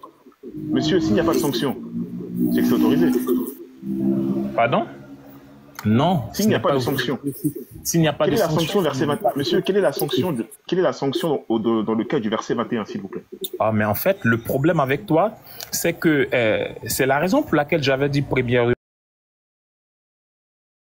monsieur, s'il n'y a pas de sanction, c'est que c'est autorisé. Pardon? Non. S'il n'y a pas de sanction. S'il n'y a pas de sanction, verset 21. Monsieur, quelle est la sanction dans le cas du verset 21, s'il vous plaît? Ah, mais en fait, le problème avec toi, c'est que c'est la raison pour laquelle j'avais dit premièrement